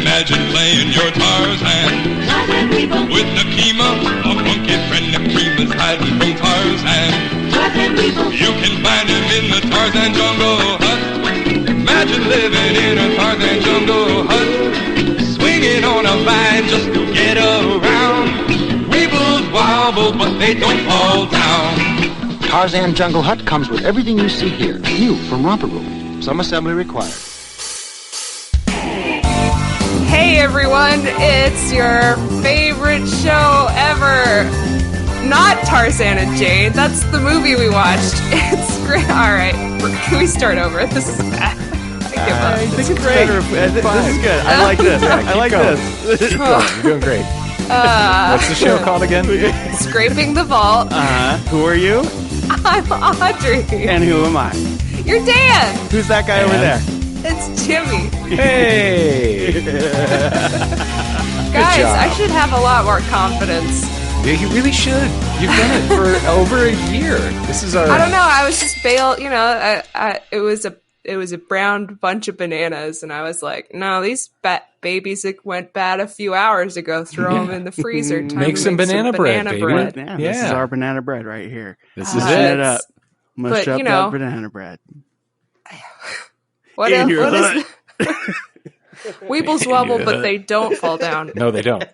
Imagine playing your Tarzan. Tarzan Weeble. With Nakima, a funky friend. Nakima's hiding from Tarzan. Tarzan Weeble. You can find him in the Tarzan jungle hut. Imagine living in a Tarzan jungle hut. Swinging on a vine just to get around. Weebles wobble, but they don't fall down. Tarzan Jungle Hut comes with everything you see here. New from Romper Room. Some assembly required. Hey everyone, it's your favorite show ever. Not Tarzan and Jane, that's the movie we watched. It's great. Alright, can we start over? This is bad. I think it's great. This is good. I like this. I like this. Keep going. You're doing great. What's the show called again? Scraping the Vault. Who are you? I'm Audrey. And who am I? You're Dan. Who's that guy over there? It's Jimmy. Hey! Guys, I should have a lot more confidence. Yeah, you really should. You've done it for over a year. This is our... I don't know. I was just bailed. You know, it was a brown bunch of bananas, and I was like, no, these babies went bad a few hours ago. Throw them in the freezer. Time make some banana bread, baby. Yeah, this is our banana bread right here. This is it up. Mush up you know, that banana bread. What in your is Weebles wobble, but they don't fall down. No, they don't.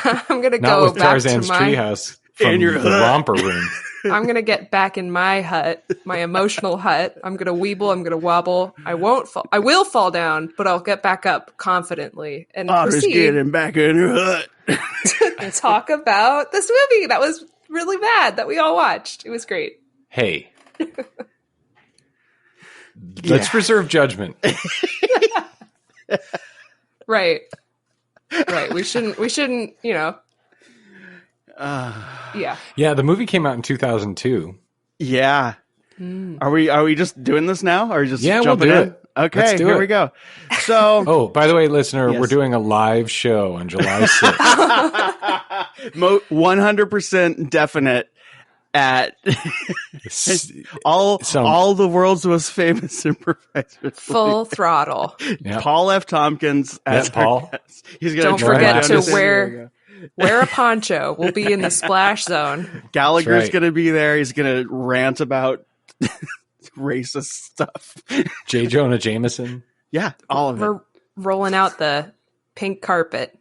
I'm gonna Not go with back Tarzan's to my treehouse from the romper room. I'm gonna get back in my hut, my emotional hut. I'm gonna weeble. I'm gonna wobble. I won't fall. I will fall down, but I'll get back up confidently and proceed. Getting back in her hut. And talk about this movie that was really bad that we all watched. It was great. Hey. Let's reserve judgment. Right. We shouldn't, you know. Yeah. Yeah, the movie came out in 2002. Yeah. Are we just doing this now? Or just jumping we'll do in? it. Okay, here we go. So oh, by the way, listener, Yes. we're doing a live show on July 6th. 100% definite at all the world's most famous improvisers. Full throttle. Yep. Paul F. Tompkins as Paul. He's gonna Don't drive forget down to this- wear a poncho. We'll be in the splash zone. Gallagher's right. going to be there. He's going to rant about racist stuff. J. Jonah Jameson. Yeah, all of it. We're rolling out the pink carpet.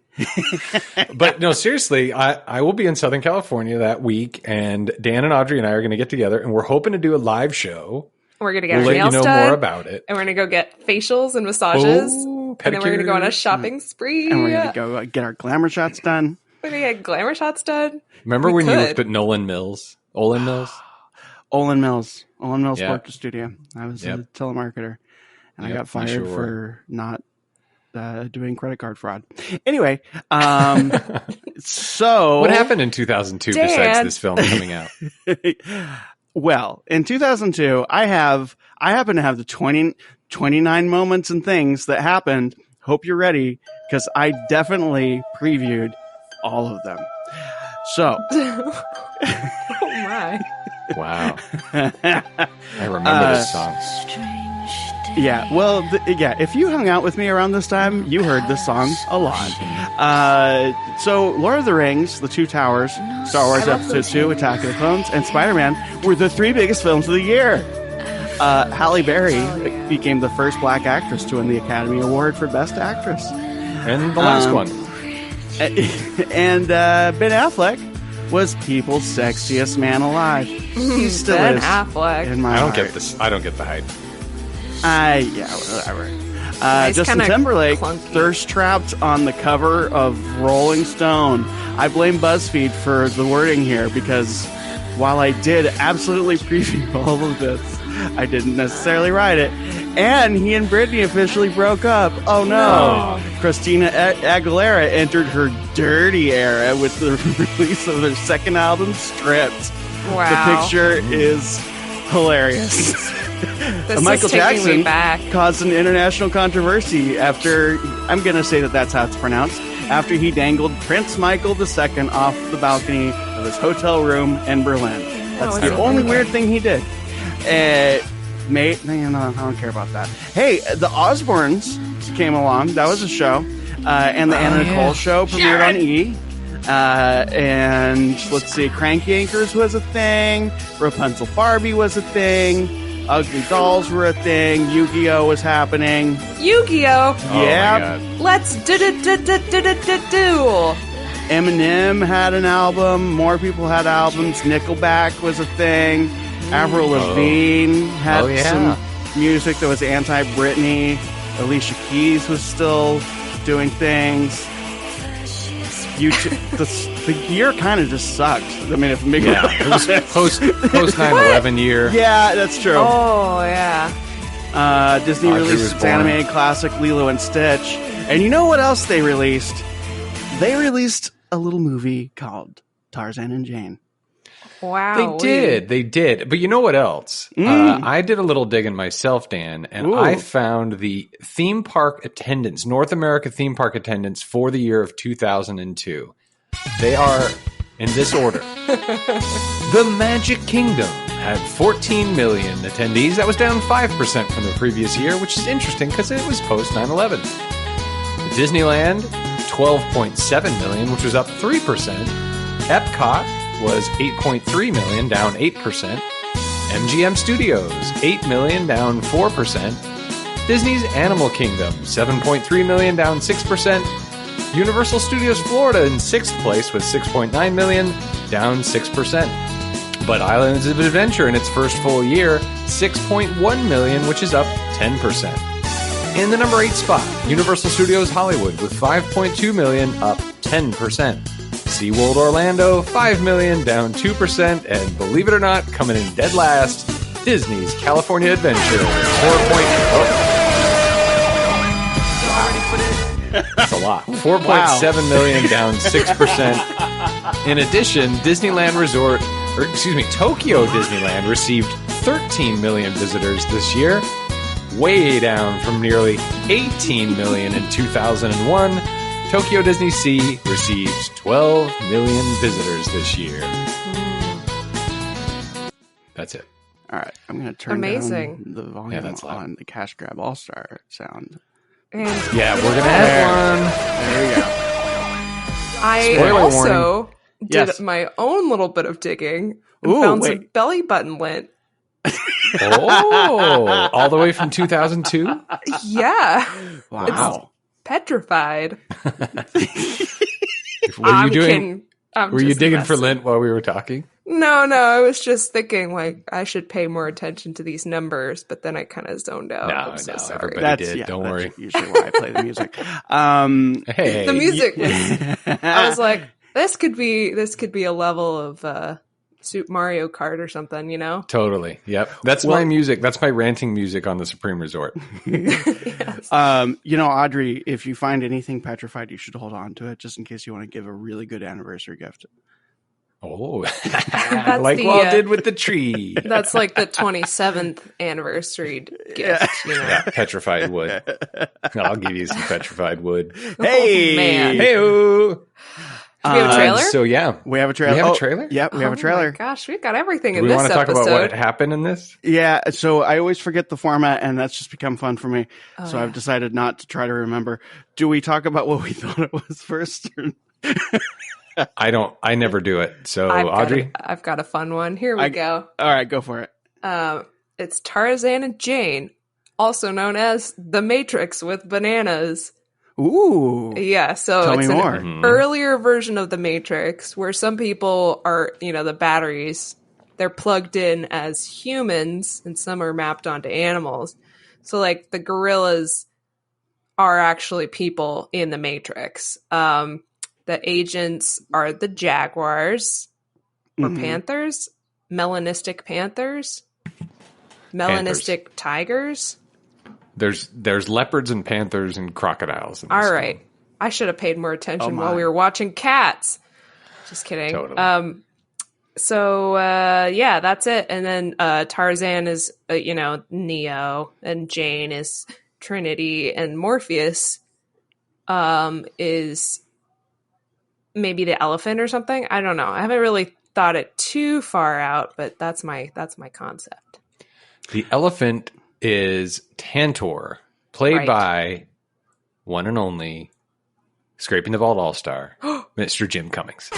But no, seriously, I will be in Southern California that week, and Dan and Audrey and I are going to get together, and we're hoping to do a live show. We're going to get We'll our let you nails know done. more about it. And we're going to go get facials and massages. Oh, and then we're going to go on a pedicures. shopping spree. And we're going to go get our glamour shots done. We're going to get glamour shots done. Remember We when you could. worked at Nolan Mills? Olin Mills? Olin Mills Yeah. worked the studio. I was a telemarketer. And I got fired for not doing credit card fraud. Anyway, so... What happened in 2002 besides this film coming out? Well, in 2002, I happen to have the 29 moments and things that happened. Hope you're ready, because I definitely previewed all of them. So... Oh, my. Wow. I remember this song. Yeah, well, if you hung out with me around this time, you heard this song a lot. So, Lord of the Rings, The Two Towers, Star Wars Episode 2, Attack of the Clones, and Spider-Man were the three biggest films of the year. Halle Berry became the first black actress to win the Academy Award for Best Actress. And the last one. And Ben Affleck was people's sexiest man alive. He still Ben is. Affleck. In my I don't heart. get this. I don't get the hype. Yeah, whatever. He's Justin kinda Timberlake clunky. thirst trapped on the cover of Rolling Stone. I blame BuzzFeed for the wording here because while I did absolutely preview all of this, I didn't necessarily write it. And he and Britney officially broke up. Oh no. Christina Aguilera entered her dirty era with the release of their second album, Stripped. Wow. The picture is hilarious. This Michael is taking Jackson me back. caused an international controversy after, I'm going to say that that's how it's pronounced, after he dangled Prince Michael II off the balcony of his hotel room in Berlin. That's the only weird thing he did. I don't care about that. Hey, the Osbournes came along. That was a show. And the Anna Nicole Show premiered on E! And let's see, Crank Yankers was a thing. Rapunzel Barbie was a thing. Ugly Dolls were a thing. Yu-Gi-Oh was happening. Yu-Gi-Oh! Yeah. Let's do. Eminem had an album. More people had albums. Nickelback was a thing. Avril Lavigne had some music that was anti-Britney. Alicia Keys was still doing things. The year kind of just sucked. I mean, if it was post 9/11 year. Yeah, that's true. Oh yeah. Disney released its animated classic Lilo and Stitch, and you know what else they released? They released a little movie called Tarzan and Jane. Wow. They did. But you know what else? I did a little digging myself, Dan, and I found the theme park attendance, North America theme park attendance for the year of 2002. They are in this order. The Magic Kingdom had 14 million attendees. That was down 5% from the previous year, which is interesting because it was post 9/11. Disneyland, 12.7 million, which was up 3%. Epcot was 8.3 million, down 8%. MGM Studios, 8 million, down 4%. Disney's Animal Kingdom, 7.3 million, down 6%. Universal Studios Florida in 6th place with 6.9 million, down 6%. But Islands of Adventure in its first full year, 6.1 million, which is up 10%. In the number 8 spot, Universal Studios Hollywood with 5.2 million, up 10%. SeaWorld Orlando, 5 million, down 2%. And believe it or not, coming in dead last, Disney's California Adventure, 4.0. That's a lot. 4.7 million, down 6%. In addition, Tokyo Disneyland received 13 million visitors this year, way down from nearly 18 million in 2001. Tokyo Disney Sea receives 12 million visitors this year. That's it. All right, I'm going to turn down the volume on the Cash Grab All-Star sound. And yeah, we're going to have one. There you go. I also did my own little bit of digging and found some belly button lint. Oh, all the way from 2002? Yeah. Wow. It's petrified. Were you digging for lint while we were talking? No, I was just thinking like I should pay more attention to these numbers, but then I kind of zoned out. I'm so sorry. Everybody did. Don't worry. Usually why I play the music. Hey, the music was. I was like, this could be a level of Super Mario Kart or something, you know? Totally. Yep. That's my music. That's my ranting music on the Supreme Resort. Yes. Audrey, if you find anything petrified, you should hold on to it just in case you want to give a really good anniversary gift. Oh, like Walt did with the tree. That's like the 27th anniversary gift. You know? Yeah, petrified wood. I'll give you some petrified wood. Hey, oh, man. Hey-o. Do we have a trailer? So yeah, we have a trailer. We have a trailer. Yep, we have a trailer. Oh my gosh, we've got everything in we this want to talk episode. about what happened in this? Yeah, so I always forget the format, and that's just become fun for me. So I've decided not to try to remember. Do we talk about what we thought it was first? I never do it. So Audrey, I've got a fun one. Here we go. All right, go for it. It's Tarzan and Jane, also known as The Matrix with bananas. Ooh. Yeah, so Tell it's me more. an earlier version of The Matrix where some people are, the batteries, they're plugged in as humans and some are mapped onto animals. So like the gorillas are actually people in The Matrix. The agents are the jaguars or panthers, melanistic panthers, melanistic tigers. There's leopards and panthers and crocodiles. In this All right. film. I should have paid more attention while we were watching Cats. Just kidding. Totally. Yeah, that's it. And then Tarzan is, Neo, and Jane is Trinity, and Morpheus is maybe the elephant or something. I don't know. I haven't really thought it too far out, but that's my concept. The elephant is Tantor, played by one and only Scraping the Vault All-Star, Mr. Jim Cummings.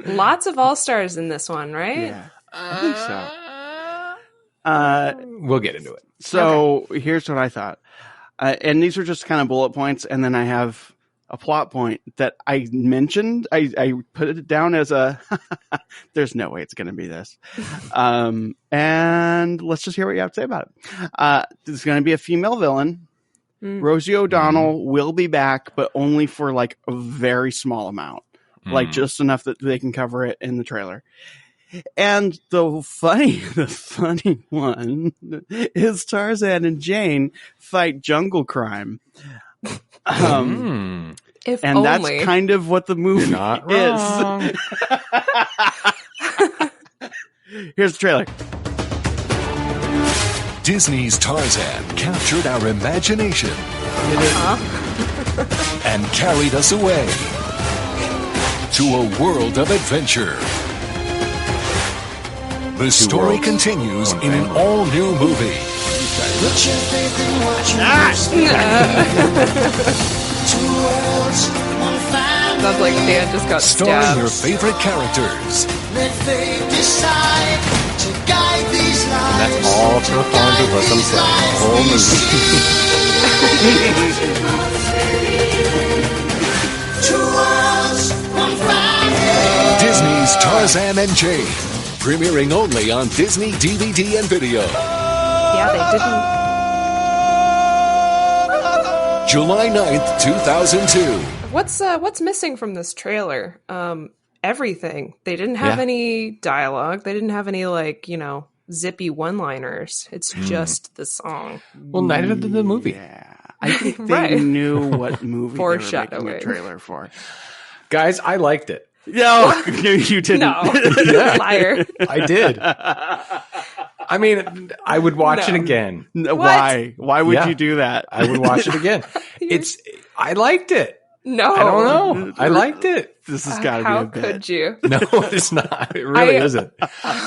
Lots of all-stars in this one, right? Yeah, I think so. We'll get into it. So here's what I thought. And these are just kind of bullet points. And then I have a plot point that I mentioned. I put it down as a, there's no way it's going to be this. And let's just hear what you have to say about it. There's going to be a female villain. Rosie O'Donnell will be back, but only for like a very small amount. Like just enough that they can cover it in the trailer. And the funny one is Tarzan and Jane fight jungle crime. If and only. That's kind of what the movie Not wrong. is. Here's the trailer. Disney's Tarzan captured our imagination and carried us away to a world of adventure. The story continues in an all-new movie. Sounds like Dan just got Starring your stabbed. favorite characters. That's all Phil Collins let them say. Whole Disney's Tarzan and Jane. Premiering only on Disney DVD and video. Yeah, they didn't. July 9th, 2002. What's missing from this trailer? Everything. They didn't have any dialogue. They didn't have any zippy one-liners. It's just the song. Well, neither did the movie. Yeah. I think they Right. knew what movie they were making Foreshadowing. a trailer for. Guys, I liked it. No, you didn't. No, liar. I did. I mean, I would watch it again. Why? Why would Yeah. you do that? I would watch it again. I liked it. No, I don't know. I liked it. This has got to How be a bit. could you? No, it's not. It really isn't.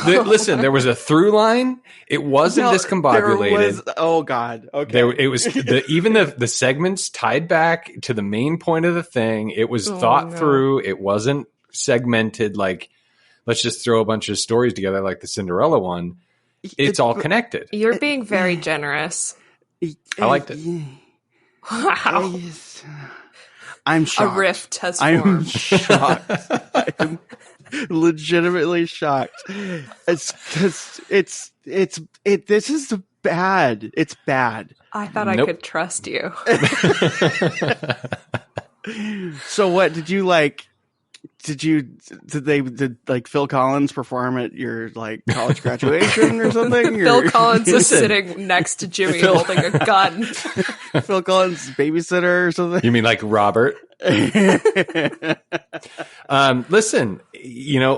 Listen, there was a through line. It wasn't No, discombobulated. there was- oh God. Okay. It was even the segments tied back to the main point of the thing. It was thought through. It wasn't segmented like let's just throw a bunch of stories together like the Cinderella one. It's all connected. You're being very generous. I liked it. Wow. I'm A shocked. rift has I'm formed. shocked. I'm legitimately shocked. It's because this is bad. It's bad. I thought I Nope. could trust you. So what did you like? Did Phil Collins perform at your college graduation or something? Phil Collins is Listen. sitting next to Jimmy Phil- holding a gun. Phil Collins babysitter or something? You mean like Robert? Listen,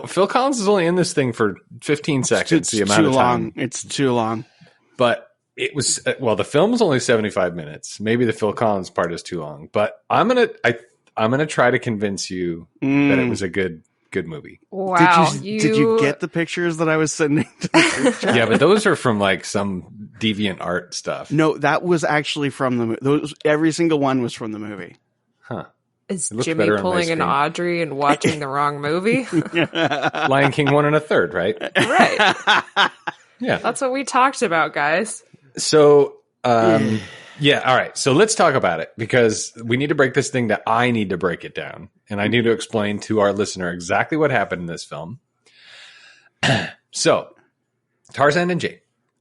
Phil Collins is only in this thing for 15 seconds. It's The amount too of time. long. It's too long. But it was the film was only 75 minutes. Maybe the Phil Collins part is too long. But I'm gonna try to convince you that it was a good movie. Wow. Did you get the pictures that I was sending to the group chat? Yeah, but those are from some deviant art stuff. No, that was actually from the movie. Every single one was from the movie. Huh? Is It looks Jimmy better on my pulling an screen. Audrey and watching the wrong movie? Lion King 1 1/3, right? Right. Yeah. That's what we talked about, guys. So, yeah, all right. So let's talk about it because we need to break this thing that I need to break it down. And I need to explain to our listener exactly what happened in this film. So, Tarzan and Jane.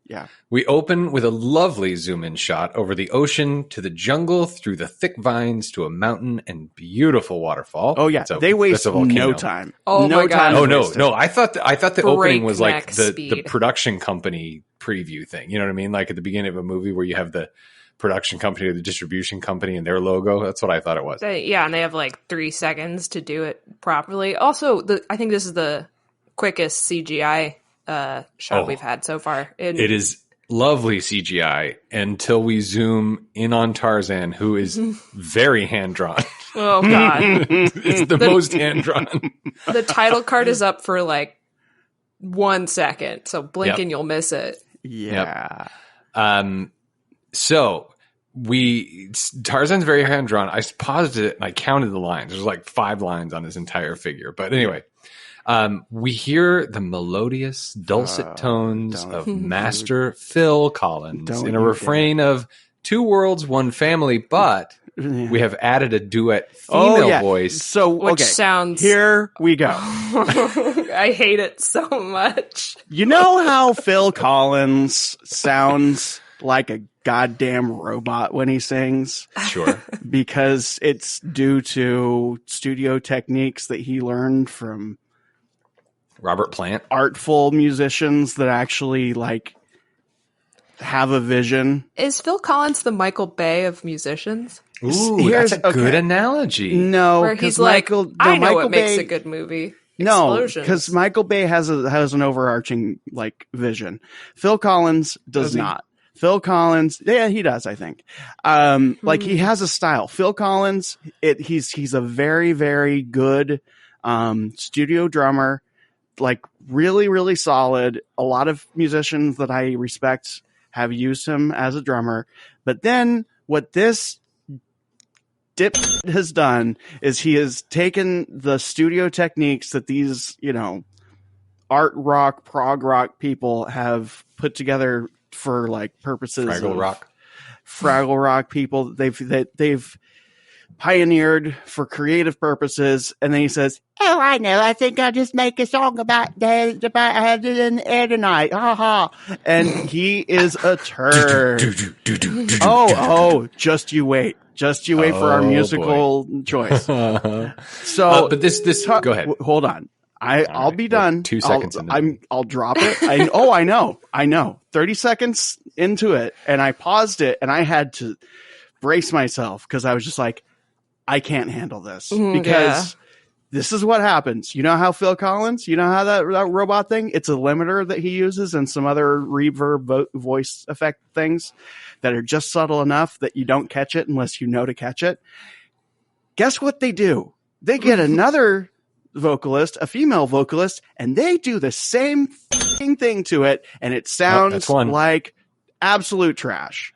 Yeah. We open with a lovely zoom in shot over the ocean to the jungle, through the thick vines to a mountain and beautiful waterfall. Oh yeah, So they waste that's a volcano. no time. Oh no my God. time. Oh is no, wasted. no! I thought the opening was like Breakneck the speed. production company preview thing. You know what I mean? Like at the beginning of a movie where you have the production company or the distribution company and their logo. That's what I thought it was. Yeah, and they have 3 seconds to do it properly. Also, I think this is the quickest CGI shot we've had so far. It is lovely CGI until we zoom in on Tarzan, who is very hand drawn. Oh God. It's the most hand drawn. The title card is up for 1 second, so blink Yep. and you'll miss it. Yeah. So Tarzan's very hand drawn. I paused it and I counted the lines. There's like 5 lines on his entire figure. But anyway, we hear the melodious, dulcet tones of Master Phil Collins in a refrain of 2 worlds, 1 family, but we have added a duet female voice. So, Which sounds... Here we go. I hate it so much. You know how Phil Collins sounds like a goddamn robot when he sings? Sure. Because it's due to studio techniques that he learned from Robert Plant. Artful musicians that actually have a vision. Is Phil Collins the Michael Bay of musicians? Ooh, that's a good analogy. No, where he's Michael, I know Michael what Bay, makes a good movie. No, because Michael Bay has an overarching vision. Phil Collins does not. Phil Collins, yeah, he does. I think, he has a style. Phil Collins, he's a very, very good studio drummer. Really, really solid. A lot of musicians that I respect have used him as a drummer. But then what this dip has done is he has taken the studio techniques that these, art rock, prog rock people have put together for purposes Fraggle Rock people. They've pioneered for creative purposes, and then he says, "Oh, I know. I think I'll just make a song about the air tonight." Ha ha! And he is a turd. Just you wait. Just you wait for our musical choice. So, but this. Go ahead. Hold on. I'll be done. 2 seconds. I'll drop it. I know. 30 seconds into it, and I paused it, and I had to brace myself because I was just like, I can't handle this because this is what happens. You know how Phil Collins, how that robot thing, it's a limiter that he uses and some other reverb voice effect things that are just subtle enough that you don't catch it unless you know to catch it. Guess what they do? They get another vocalist, a female vocalist, and they do the same thing to it, and it sounds like absolute trash.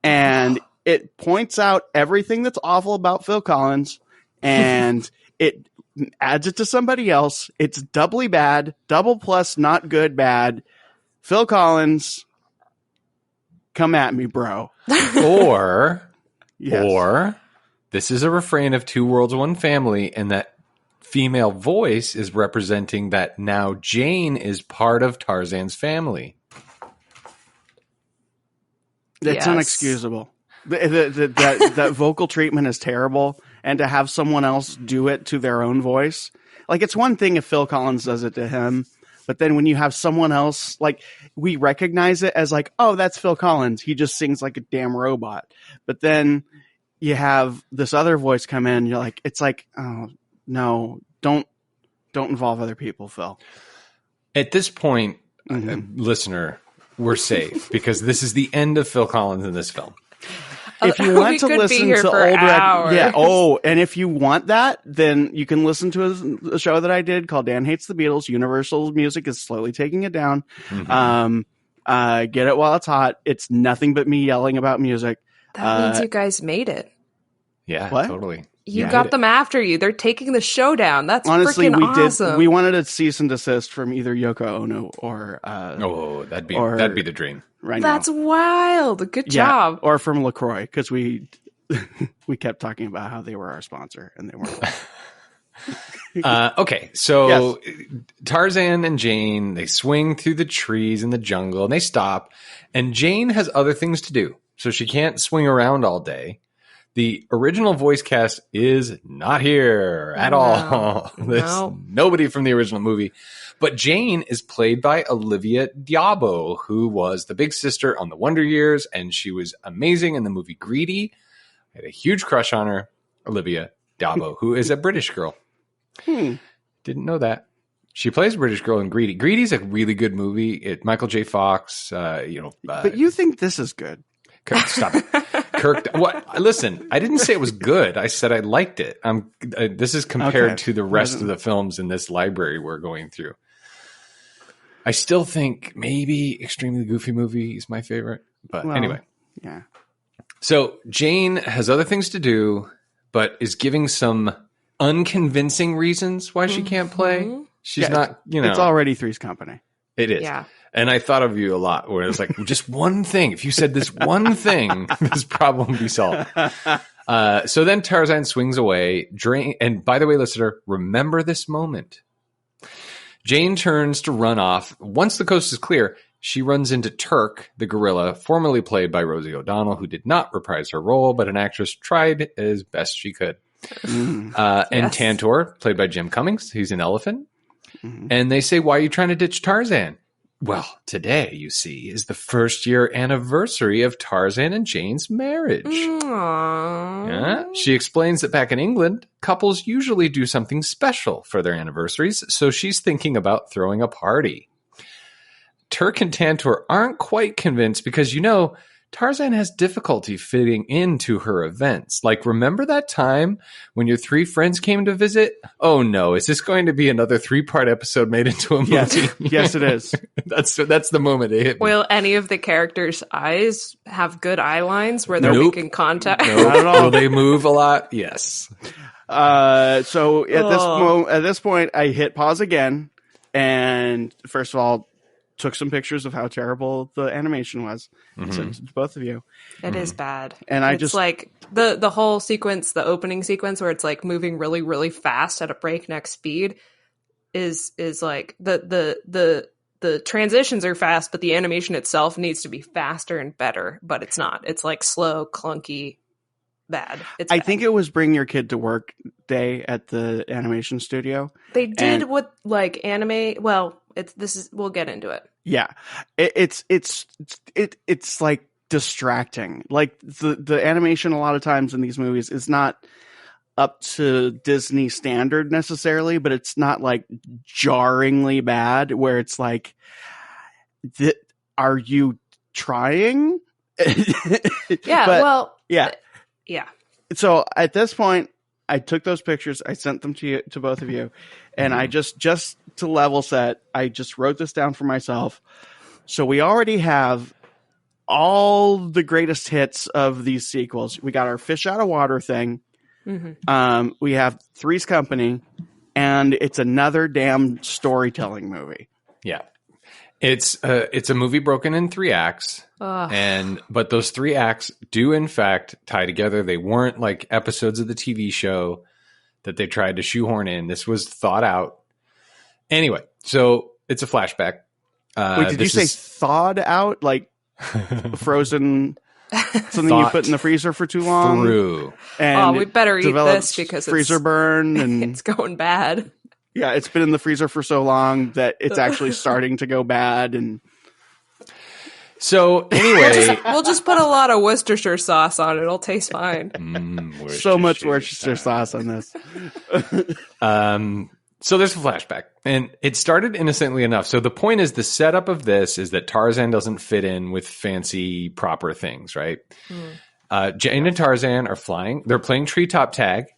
And it points out everything that's awful about Phil Collins, and it adds it to somebody else. It's doubly bad, double plus not good bad. Phil Collins, come at me, bro. Or this is a refrain of 2 worlds, 1 family, and that female voice is representing that now Jane is part of Tarzan's family. That's unexcusable. That vocal treatment is terrible, and to have someone else do it to their own voice, it's one thing if Phil Collins does it to him, but then when you have someone else, we recognize it as oh, that's Phil Collins, he just sings like a damn robot. But then you have this other voice come in, you're oh no, don't involve other people, Phil. At this point, listener, we're safe because this is the end of Phil Collins in this film. If you want to listen to old and if you want that, then you can listen to a show that I did called Dan Hates the Beatles. Universal Music is slowly taking it down. Get it while it's hot. It's nothing but me yelling about music. That means you guys made it. Yeah, what? Totally. You got them after you. They're taking the show down. That's honestly, freaking awesome. We wanted a cease and desist from either Yoko Ono or that'd be the dream. Right That's now. wild. Good job. Or from LaCroix, because we kept talking about how they were our sponsor and they weren't. Okay, so Tarzan and Jane, they swing through the trees in the jungle and they stop, and Jane has other things to do, so she can't swing around all day. The original voice cast is not here at all. There's nobody from the original movie. But Jane is played by Olivia Diabo, who was the big sister on The Wonder Years, and she was amazing in the movie Greedy. I had a huge crush on her, Olivia Diabo, who is a British girl. Didn't know that. She plays a British girl in Greedy. Greedy's a really good movie. Michael J. Fox, but you think this is good. Stop it. Kirk, what? Listen, I didn't say it was good. I said I liked it. This is compared to the rest of the films in this library we're going through. I still think maybe Extremely Goofy Movie is my favorite. But anyway. Yeah. So Jane has other things to do, but is giving some unconvincing reasons why she can't play. She's not, It's already Three's Company. It is. Yeah. And I thought of you a lot where it was like, just one thing. If you said this one thing, this problem would be solved. So then Tarzan swings away. And by the way, listener, remember this moment. Jane turns to run off. Once the coast is clear, she runs into Turk, the gorilla, formerly played by Rosie O'Donnell, who did not reprise her role, but an actress tried as best she could. And Tantor, played by Jim Cummings, he's an elephant. And they say, why are you trying to ditch Tarzan? Well, today, you see, is the first year anniversary of Tarzan and Jane's marriage. Yeah? She explains that back in England, couples usually do something special for their anniversaries, so she's thinking about throwing a party. Turk and Tantor aren't quite convinced because, Tarzan has difficulty fitting into her events. Like, remember that time when your three friends came to visit? Oh no, is this going to be another 3-part episode made into a movie? Yes, it is. That's the moment it hit me. Will any of the characters' eyes have good eye lines where they're making contact? No, not at all. Will they move a lot? Yes. So at this point, I hit pause again, and first of all, took some pictures of how terrible the animation was. Sent it to both of you. It is bad. And it's like the whole sequence, the opening sequence where it's like moving really, really fast at a breakneck speed is like the transitions are fast, but the animation itself needs to be faster and better, but it's not. It's like slow, clunky, bad. I think it was Bring Your Kid to Work Day at the animation studio. They did what like anime. Well, we'll get into it. Yeah, it's like distracting. Like the animation a lot of times in these movies is not up to Disney standard necessarily, but it's not like jarringly bad where it's like, are you trying? Yeah. Yeah. So at this point, I took those pictures. I sent them to both of you, and I just to level set, I just wrote this down for myself. So we already have all the greatest hits of these sequels. We got our fish out of water thing. We have Three's Company, and it's another damn storytelling movie. Yeah, it's a movie broken in 3 acts. But those 3 acts do in fact tie together. They weren't like episodes of the TV show that they tried to shoehorn in. This was thought out. Anyway, so it's a flashback. Wait, did you say thawed out? Like frozen, something you put in the freezer for too long? Through. And we better eat this because freezer burn and it's going bad. Yeah, it's been in the freezer for so long that it's actually starting to go bad. And so anyway, we'll just put a lot of Worcestershire sauce on it. It'll taste fine. So much Worcestershire sauce on this. So there's a flashback, and it started innocently enough. So the point is, the setup of this is that Tarzan doesn't fit in with fancy proper things, right? Jane and Tarzan are flying. They're playing treetop tag.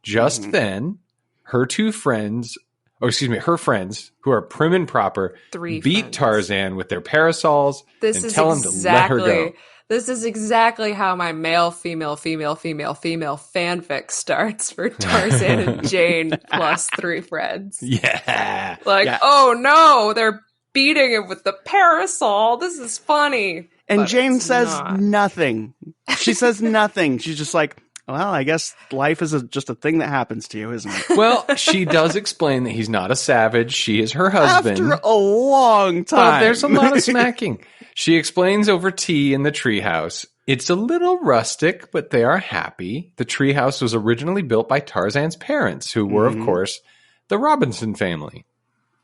Just then, her friends, who are prim and proper, beat Tarzan with their parasols and tell him to let her go. This is exactly how my male, female fanfic starts for Tarzan and Jane plus 3 friends. Yeah. Oh no, they're beating him with the parasol. This is funny. And Jane says nothing. She says nothing. She's just like, well, I guess life is just a thing that happens to you, isn't it? Well, she does explain that he's not a savage. She is her husband. After a long time. But there's a lot of smacking. She explains over tea in the treehouse. It's a little rustic, but they are happy. The treehouse was originally built by Tarzan's parents, who were, of course, the Robinson family.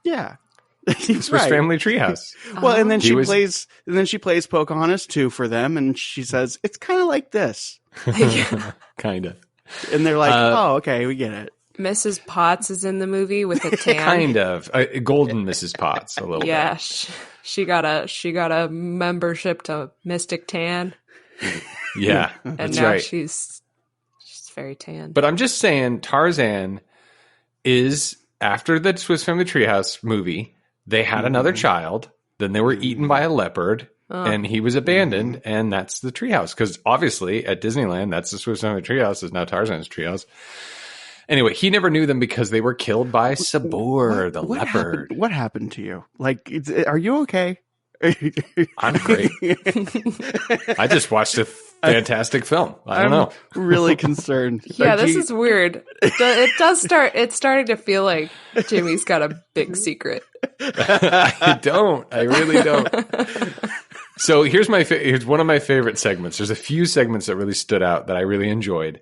Yeah. Swiss family treehouse. Well, and then she plays Pocahontas 2 for them, and she says, it's kind of like this. Kind of. And they're like, oh, okay, we get it. Mrs. Potts is in the movie with a tan. Kind of. Golden Mrs. Potts, a little bit. Yeah, she got a membership to Mystic Tan. Yeah, and that's now right. she's very tan. But I'm just saying, Tarzan is, after the Swiss Family Treehouse movie, they had another child, then they were eaten by a leopard, and he was abandoned, and that's the treehouse. Because obviously at Disneyland, that's the Swiss Army treehouse is now Tarzan's treehouse. Anyway, he never knew them because they were killed by Sabor, the leopard. What happened to you? Like, are you okay? I'm great. I just watched a fantastic film. I'm know. Really concerned. Yeah, this is weird. It's starting to feel like Jimmy's got a big secret. I don't. I really don't. So here's one of my favorite segments. There's a few segments that really stood out that I really enjoyed.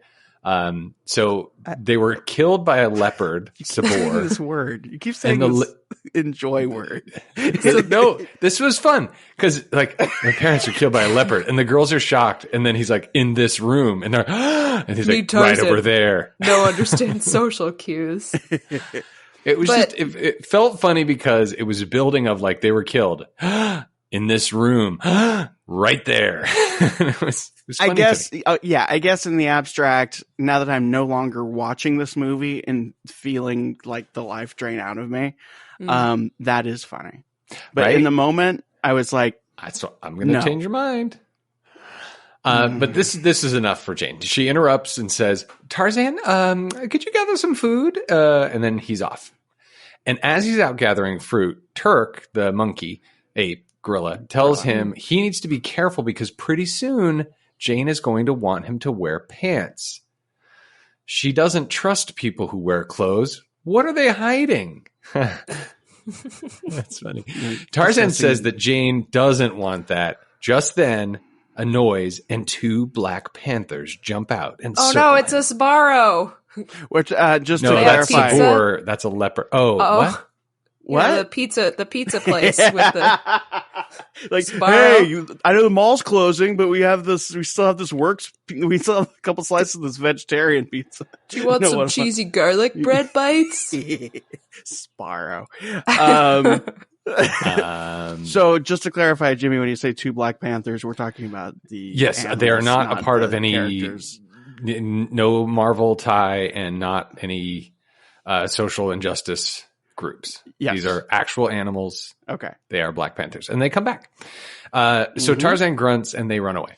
So they were killed by a leopard, Sabor. This word. You keep saying this enjoy word. No, this was fun because like my parents were killed by a leopard and the girls are shocked. And then he's like in this room and they're, and he's like right over there. No understand social cues. It felt funny because it was a building of like they were killed in this room right there. It was funny. I guess in the abstract, now that I'm no longer watching this movie and feeling like the life drain out of me, that is funny. But in the moment, I was like, I'm going to change your mind. But this is enough for Jane. She interrupts and says, Tarzan, could you gather some food? And then he's off. And as he's out gathering fruit, Turk, the monkey, gorilla, tells him he needs to be careful because pretty soon Jane is going to want him to wear pants. She doesn't trust people who wear clothes. What are they hiding? That's funny. Tarzan says that Jane doesn't want that. Just then, a noise and two black panthers jump out and no, it's a Sbarro. Which just to that's clarify, Sabor. That's a leopard. What? Yeah, the pizza place with the like, Sbarro. hey, I know the mall's closing, but we still have this we still have a couple slices of this vegetarian pizza. Do you want some cheesy garlic bread bites? Sbarro. So just to clarify, Jimmy, when you say two Black Panthers, we're talking about Yes, animals, they are not a part of any characters. No Marvel tie and not any social injustice groups. Yes. These are actual animals. Okay. They are Black Panthers. And they come back. So Tarzan grunts and they run away.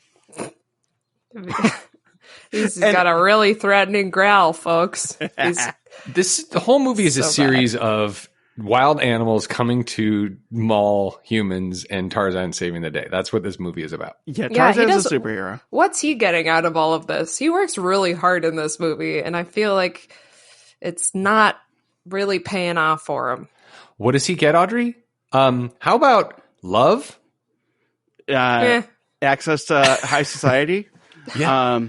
He's got a really threatening growl, folks. The whole movie is a series of wild animals coming to maul humans and Tarzan saving the day. That's what this movie is about. Yeah, Tarzan's a superhero. What's he getting out of all of this? He works really hard in this movie, and I feel like it's not really paying off for him. What does he get, Audrey? How about love? Access to high society. Yeah.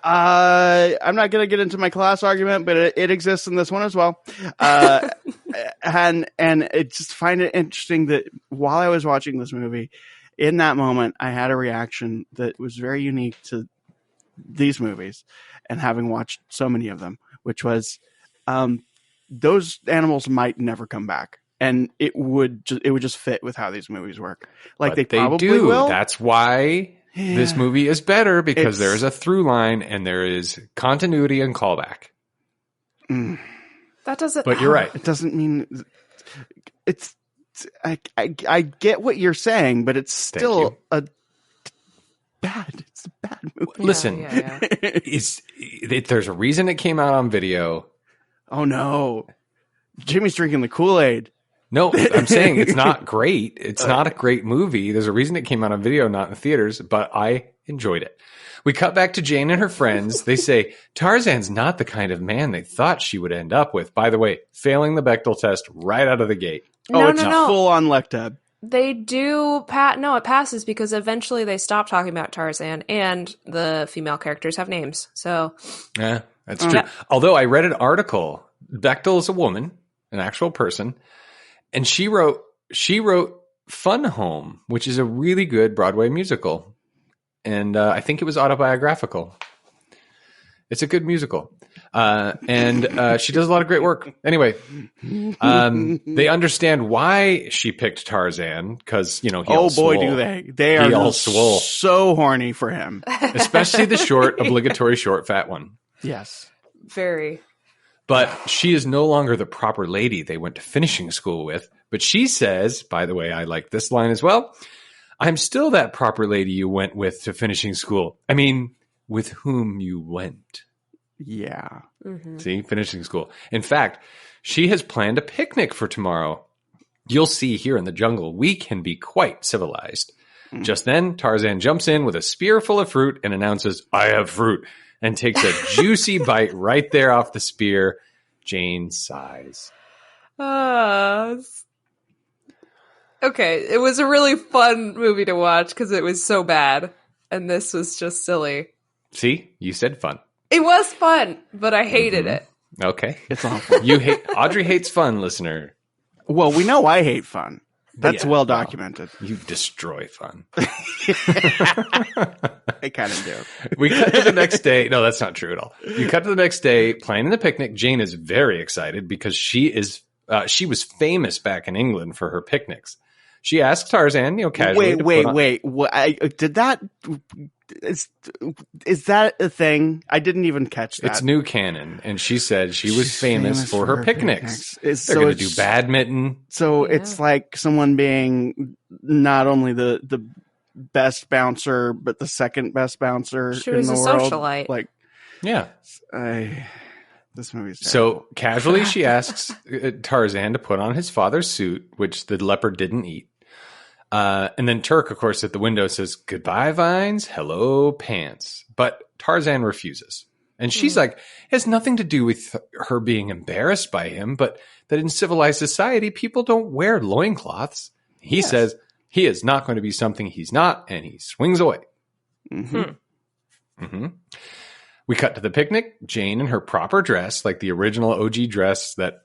I'm not going to get into my class argument, but it exists in this one as well. And I just find it interesting that while I was watching this movie, in that moment, I had a reaction that was very unique to these movies and having watched so many of them, which was, those animals might never come back. And it would just fit with how these movies work. Like they probably do. will. That's why this movie is better, because there is a through line and there is continuity and callback. That doesn't. But you're right. It doesn't mean it's. I get what you're saying, but it's still It's a bad movie. Listen, there's a reason it came out on video. Oh no, Jimmy's drinking the Kool-Aid. No, I'm saying it's not great. It's not a great movie. There's a reason it came out on video, not in the theaters, but I enjoyed it. We cut back to Jane and her friends. They say, Tarzan's not the kind of man they thought she would end up with. By the way, failing the Bechdel test right out of the gate. It's full on Lectab. They do it passes because eventually they stop talking about Tarzan and the female characters have names. So yeah, that's true. Although I read an article, Bechdel is a woman, an actual person, and she wrote Fun Home, which is a really good Broadway musical. And I think it was autobiographical. It's a good musical. And she does a lot of great work. Anyway, they understand why she picked Tarzan because, he all swole. Do they. They are all swole. So horny for him. Especially the obligatory short, fat one. Yes. Very. But she is no longer the proper lady they went to finishing school with. But she says, by the way, I like this line as well. I'm still that proper lady you went with to finishing school. I mean, with whom you went. Yeah. Mm-hmm. See, finishing school. In fact, she has planned a picnic for tomorrow. You'll see here in the jungle, we can be quite civilized. Just then, Tarzan jumps in with a spear full of fruit and announces, I have fruit, and takes a juicy bite right there off the spear. Jane sighs. Okay, it was a really fun movie to watch because it was so bad, and this was just silly. See, you said fun. It was fun, but I hated it. Okay. It's awful. Audrey hates fun, listener. Well, we know I hate fun. That's Yeah, well documented. You destroy fun. I kind of do. We cut to the next day. No, that's not true at all. You cut to the next day, planning the picnic. Jane is very excited because she was famous back in England for her picnics. She asks Tarzan, casually. Wait. Is that a thing? I didn't even catch that. It's new canon, and she said she was famous for her picnics. They're going to do badminton. So it's like someone being not only the best bouncer, but the second best bouncer She in was the a world. socialite. Like, Yeah. this movie's terrible. So casually, she asks Tarzan to put on his father's suit, which the leopard didn't eat. And then Turk, of course, at the window says, goodbye, vines. Hello, pants. But Tarzan refuses. And she's like, it has nothing to do with her being embarrassed by him, but that in civilized society, people don't wear loincloths. He says he is not going to be something he's not, and he swings away. We cut to the picnic. Jane in her proper dress, like the original OG dress that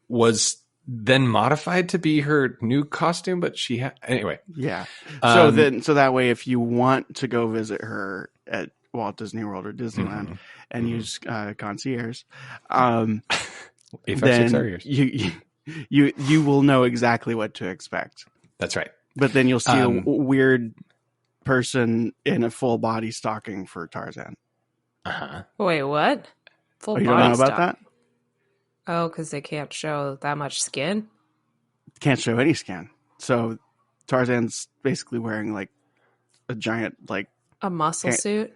was then modified to be her new costume, but anyway. Yeah. So that way, if you want to go visit her at Walt Disney World or Disneyland and use concierge, then you will know exactly what to expect. That's right. But then you'll see a weird person in a full body stocking for Tarzan. Wait, what? Full You body don't know about stock. that? Oh, because they can't show that much skin? Can't show any skin. So Tarzan's basically wearing like a giant, like A muscle suit?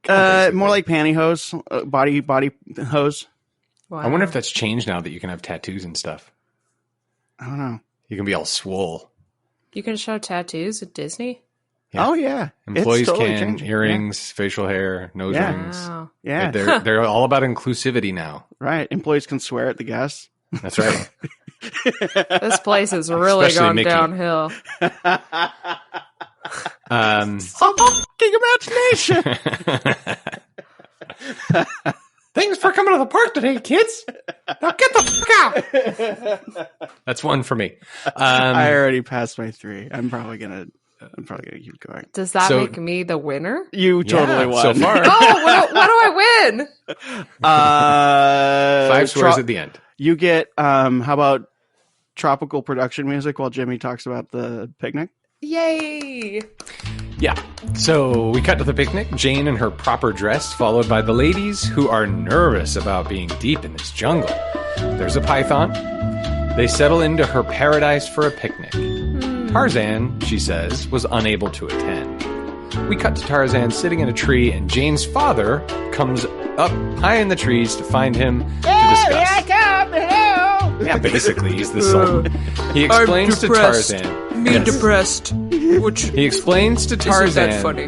more like pantyhose, body hose. Wow. I wonder if that's changed now that you can have tattoos and stuff. I don't know. You can be all swole. You can show tattoos at Disney? Yeah. Oh yeah, Employees It's totally can changing. earrings, facial hair, nose Yeah. rings. Wow. Yeah, They're all about inclusivity now. right. Employees can swear at the guests. That's right. This place has really Especially gone Mickey. downhill. Fucking imagination. Thanks for coming to the park today, kids. Now get the fuck out. That's one for me. I already passed my 3. I'm probably gonna keep going. Does that So- make me the winner? You totally won. so far. Oh, what do I win? 5 swears at the end. You get how about tropical production music while Jimmy talks about the picnic? Yay! Yeah. So we cut to the picnic. Jane in her proper dress, followed by the ladies who are nervous about being deep in this jungle. There's a python. They settle into her paradise for a picnic. Tarzan, she says, was unable to attend. We cut to Tarzan sitting in a tree, and Jane's father comes up high in the trees to find him to discuss. Here I come, hello. Yeah, basically, he's the sultan. He explains to depressed. Tarzan. Me Yes. depressed. Which He explains to isn't Tarzan that funny?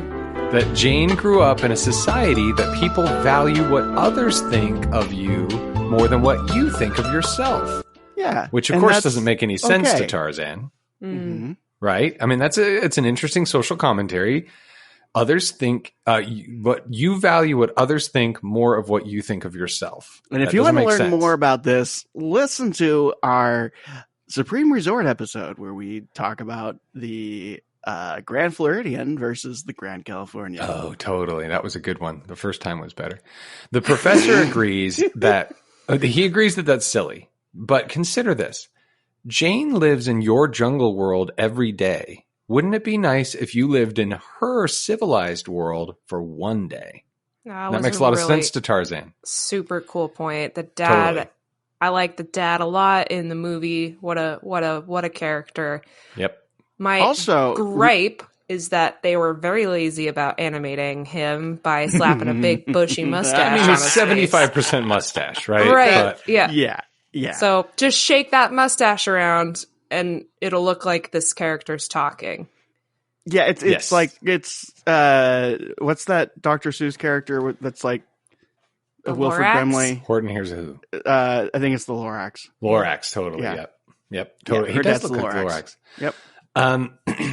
that Jane grew up in a society that people value what others think of you more than what you think of yourself. Yeah, Which, of and course, that's doesn't make any sense okay. to Tarzan, Mhm. right? I mean, it's an interesting social commentary. Others think what you value what others think more of what you think of yourself. And if That you doesn't want to make learn sense. more about this, listen to our Supreme Resort episode where we talk about the Grand Floridian versus the Grand California. Oh, totally. That was a good one. The first time was better. The professor agrees that that's silly. But consider this. Jane lives in your jungle world every day. Wouldn't it be nice if you lived in her civilized world for one day? That makes a lot of sense to Tarzan. Super cool point. The dad, Totally. I like the dad a lot in the movie. What a character. Yep. My Also, gripe is that they were very lazy about animating him by slapping a big bushy mustache. I mean, on he's his face. 75% mustache, right? Right. But Yeah. Yeah. So just shake that mustache around and it'll look like this character's talking. Yeah, it's Yes. like what's that Dr. Seuss character that's like The Wilford Lorax? Brimley? Horton here's who? I think it's the Lorax. Lorax, totally. Yeah. Yep. Totally. Yeah, He her does dad's look like Lorax. Lorax. Yep.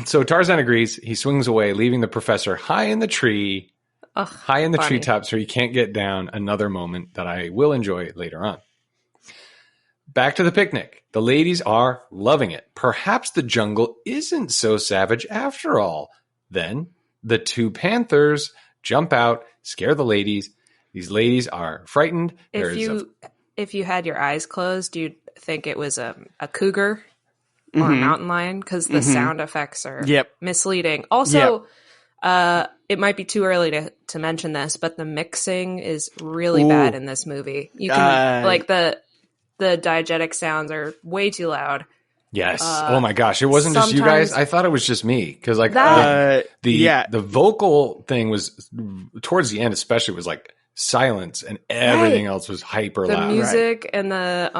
So Tarzan agrees. He swings away, leaving the professor high in the tree, Ugh, high in the funny. treetops, where he can't get down. Another moment that I will enjoy later on. Back to the picnic. The ladies are loving it. Perhaps the jungle isn't so savage after all. Then the two panthers jump out, scare the ladies. These ladies are frightened. If you had your eyes closed, you'd think it was a cougar or a mountain lion because the sound effects are misleading. Also, it might be too early to mention this, but the mixing is really bad in this movie. You can like the diegetic sounds are way too loud. Yes. Oh my gosh. It wasn't just you guys. I thought it was just me. Because like the vocal thing was towards the end, especially was like silence and everything else was hyper loud. The music and the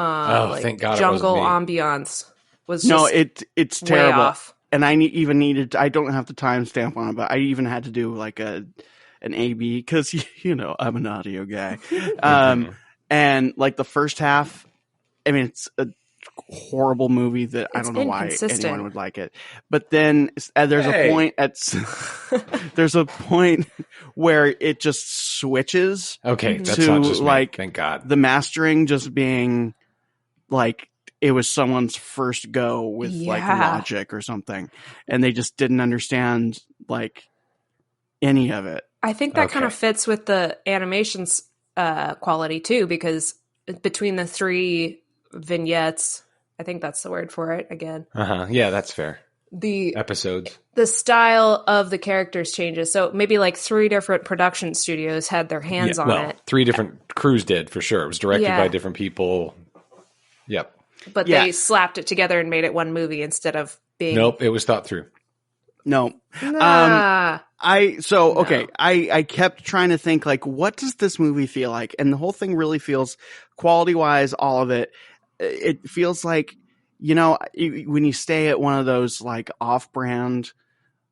thank God jungle it wasn't ambiance was just it's way terrible. off. And I even needed. I don't have the timestamp on it, but I even had to do like an A/B because I'm an audio guy. And like the first half, I mean, it's a horrible movie that I don't know why anyone would like it. But then there's a point there's a point where it just switches. Okay, that's to not just me. like Thank God. the mastering just being like it was someone's first go with like Logic or something, and they just didn't understand like any of it. I think that kind of fits with the animation's quality too, because between the three vignettes, I think that's the word for it again. Yeah, that's fair. The episodes, the style of the characters changes. So maybe like 3 different production studios had their hands on it. 3 different crews did for sure. It was directed by different people. Yep. But they slapped it together and made it one movie instead of being. Nope, it was thought through. No. Nah. I kept trying to think like, what does this movie feel like? And the whole thing really feels quality wise, all of it. It feels like, when you stay at one of those like off-brand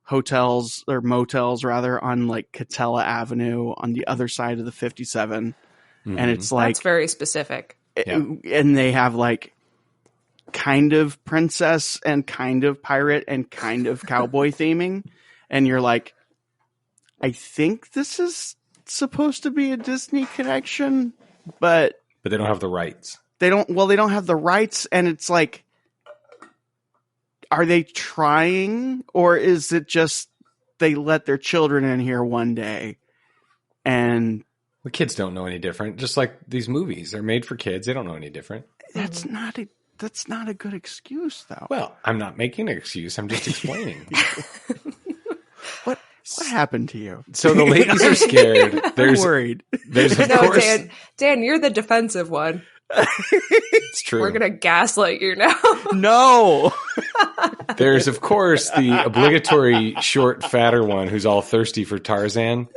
hotels or motels rather on like Catella Avenue on the other side of the 57. And it's like, that's very specific. And they have like kind of princess and kind of pirate and kind of cowboy theming. And you're like, I think this is supposed to be a Disney connection, but they don't have the rights. They don't have the rights. And it's like, are they trying, or is it just they let their children in here one day and the kids don't know any different? Just like these movies, they're made for kids. They don't know any different. That's not a good excuse, though. Well, I'm not making an excuse. I'm just explaining. What happened to you? So the ladies are scared. I'm worried. There's of course, Dan, you're the defensive one. It's true. We're gonna gaslight you now. No. There's of course the obligatory short, fatter one who's all thirsty for Tarzan.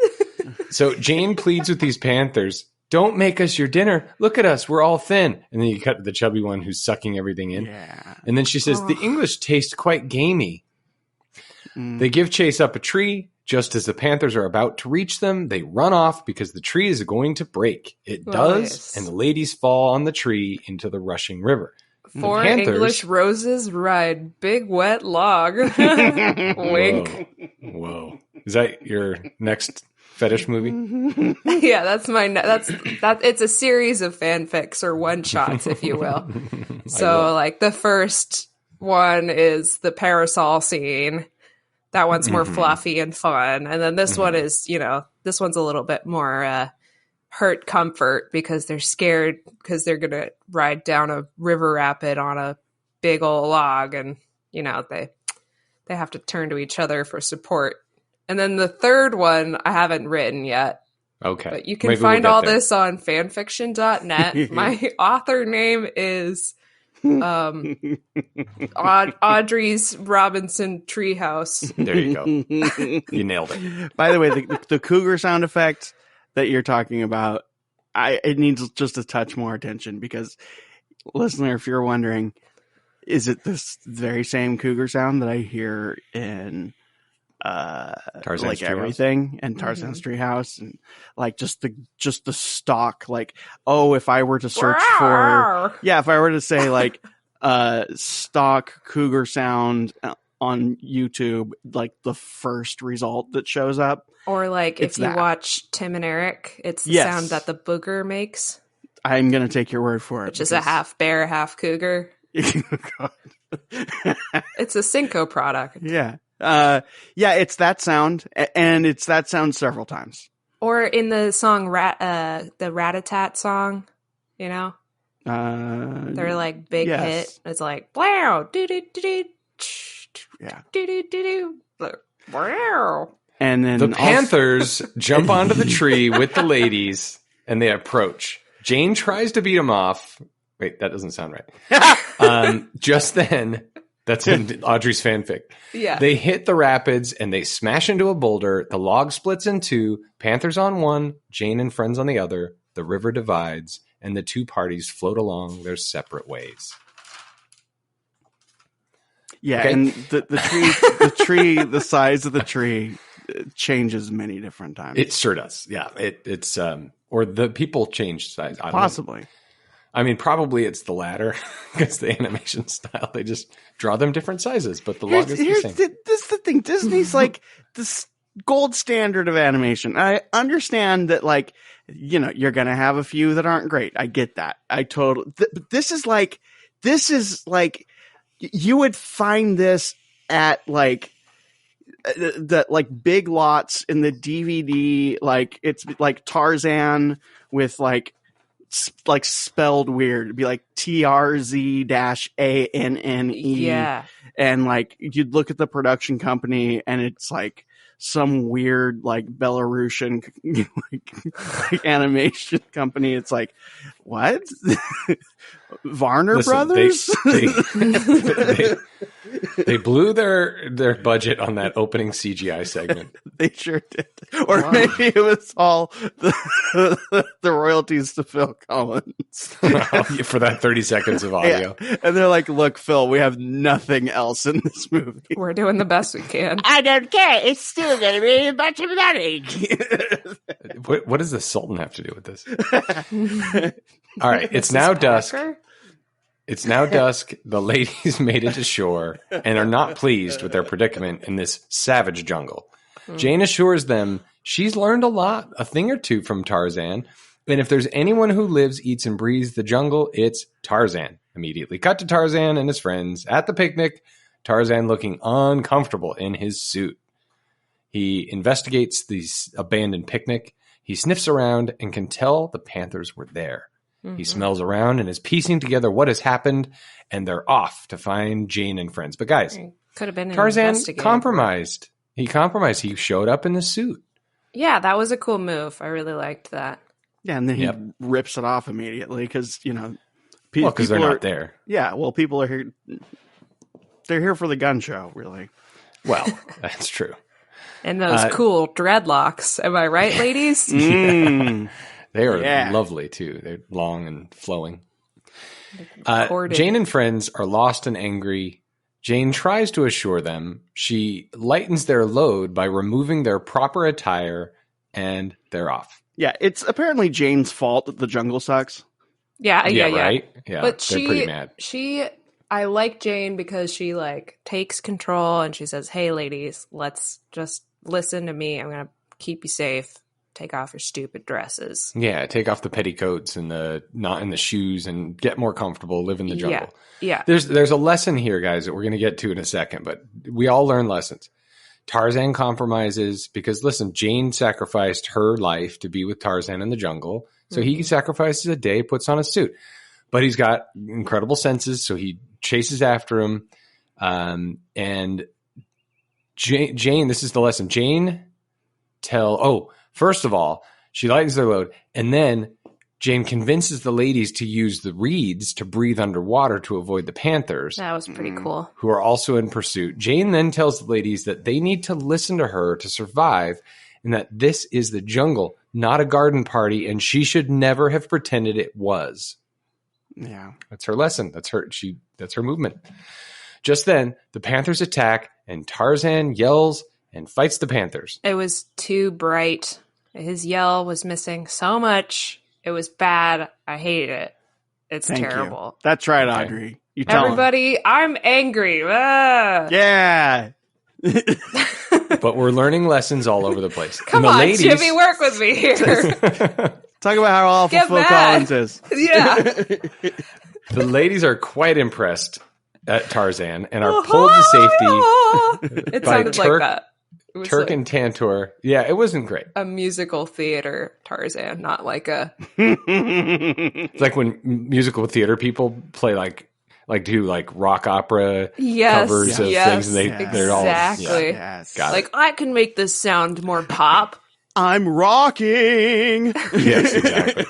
So Jane pleads with these panthers, "Don't make us your dinner. Look at us. We're all thin." And then you cut to the chubby one who's sucking everything in. Yeah. And then she says, "The English taste quite gamey." They give chase up a tree. Just as the panthers are about to reach them, they run off because the tree is going to break. It does, and the ladies fall on the tree into the rushing river. 4 English roses ride big wet log. Wink. Whoa. Is that your next fetish movie? Yeah, that's my it's a series of fanfics or one shots, if you will. So like the first one is the parasol scene. That one's more fluffy and fun. And then this one is, this one's a little bit more hurt comfort because they're scared because they're going to ride down a river rapid on a big old log. And, they have to turn to each other for support. And then the third one I haven't written yet. Okay. But you can find all this on fanfiction.net. My author name is Audrey's Robinson Treehouse. There you go. You nailed it. By the way, the cougar sound effect that you're talking about, it needs just a touch more attention because, listener, if you're wondering, is it this very same cougar sound that I hear in Tarzan's like Treehouse? Everything and Tarzan's Treehouse, and like just the stock, like, oh, if I were to search for, if I were to say like stock cougar sound on YouTube, like the first result that shows up, or like if you watch Tim and Eric, it's the sound that the booger makes. I'm gonna take your word for it, which is a half bear, half cougar. It's a Cinco product. Yeah. It's that sound, and it's that sound several times. Or in the song the Rat-a-tat song, you know? They're like big hit. It's like wow, do do do do, yeah, do do do do, wow. And then the Panthers jump onto the tree with the ladies, and they approach. Jane tries to beat him off. Wait, that doesn't sound right. Just then, that's in Audrey's fanfic. Yeah. They hit the rapids and they smash into a boulder. The log splits in two. Panthers on one, Jane and friends on the other. The river divides, and the two parties float along their separate ways. Yeah, okay? And the size of the tree changes many different times. It sure does. Yeah, it's or the people change size. Possibly. I mean, probably it's the latter because the animation style, they just draw them different sizes, but the log is the same. This is the thing. Disney's like this gold standard of animation. I understand that, like, you know, you're going to have a few that aren't great. I get that. I totally, this is like, you would find this at like, the like Big Lots in the DVD, like it's like Tarzan with like spelled weird. It'd be like TRZ-ANNE. Yeah. And like you'd look at the production company and it's like some weird like Belarusian like animation company. It's like, what? Varner Brothers? They blew their budget on that opening CGI segment. They sure did. Or maybe it was all the royalties to Phil Collins. For that 30 seconds of audio. Yeah. And they're like, look, Phil, we have nothing else in this movie. We're doing the best we can. I don't care. It's still going to be a bunch of money. What does the Sultan have to do with this? All right. It's now dusk. It's now dusk. The ladies made it to shore and are not pleased with their predicament in this savage jungle. Jane assures them she's learned a thing or two from Tarzan. And if there's anyone who lives, eats, and breathes the jungle, it's Tarzan. Immediately cut to Tarzan and his friends at the picnic. Tarzan looking uncomfortable in his suit. He investigates the abandoned picnic. He sniffs around and can tell the Panthers were there. He smells around and is piecing together what has happened, and they're off to find Jane and friends. But guys, could have been Tarzan compromised. He compromised. He showed up in the suit. Yeah, that was a cool move. I really liked that. Yeah, and then he rips it off immediately because, you know, because they're not there. Yeah, well, people are here. They're here for the gun show, really. Well, that's true. And those cool dreadlocks. Am I right, ladies? Yeah. They are lovely, too. They're long and flowing. Jane and friends are lost and angry. Jane tries to assure them. She lightens their load by removing their proper attire, and they're off. Yeah, it's apparently Jane's fault that the jungle sucks. Yeah. Right? Yeah, but they're pretty mad. I like Jane because she like takes control and she says, "Hey, ladies, let's just listen to me. I'm going to keep you safe. Take off your stupid dresses." Yeah, take off the petticoats and not in the shoes and get more comfortable, live in the jungle. Yeah. There's a lesson here, guys, that we're going to get to in a second, but we all learn lessons. Tarzan compromises because, listen, Jane sacrificed her life to be with Tarzan in the jungle. So he sacrifices a day, puts on a suit. But he's got incredible senses, so he chases after him. And Jane, this is the lesson. Jane first of all, she lightens their load, and then Jane convinces the ladies to use the reeds to breathe underwater to avoid the panthers, That was pretty cool. who are also in pursuit. Jane then tells the ladies that they need to listen to her to survive and that this is the jungle, not a garden party, and she should never have pretended it was. Yeah. That's her lesson. That's her movement. Just then, the panthers attack and Tarzan yells and fights the panthers. It was too bright. His yell was missing so much. It was bad. I hated it. It's Thank terrible. You. That's right, Okay. Audrey. You tell Everybody, I'm angry. Ah. Yeah. But we're learning lessons all over the place. Come And the on, ladies, Jimmy, work with me here. Talk about how awful Get Phil mad. Collins is. Yeah. The ladies are quite impressed at Tarzan and are pulled to safety It by sounded like that. It was Turk like and Tantor. Yeah, it wasn't great. a musical theater Tarzan, not like a... It's like when musical theater people play like rock opera Yes, covers of yes, things, and they're all exactly. Yes. Got Like, I can make this sound more pop. I'm rocking. Yes, exactly.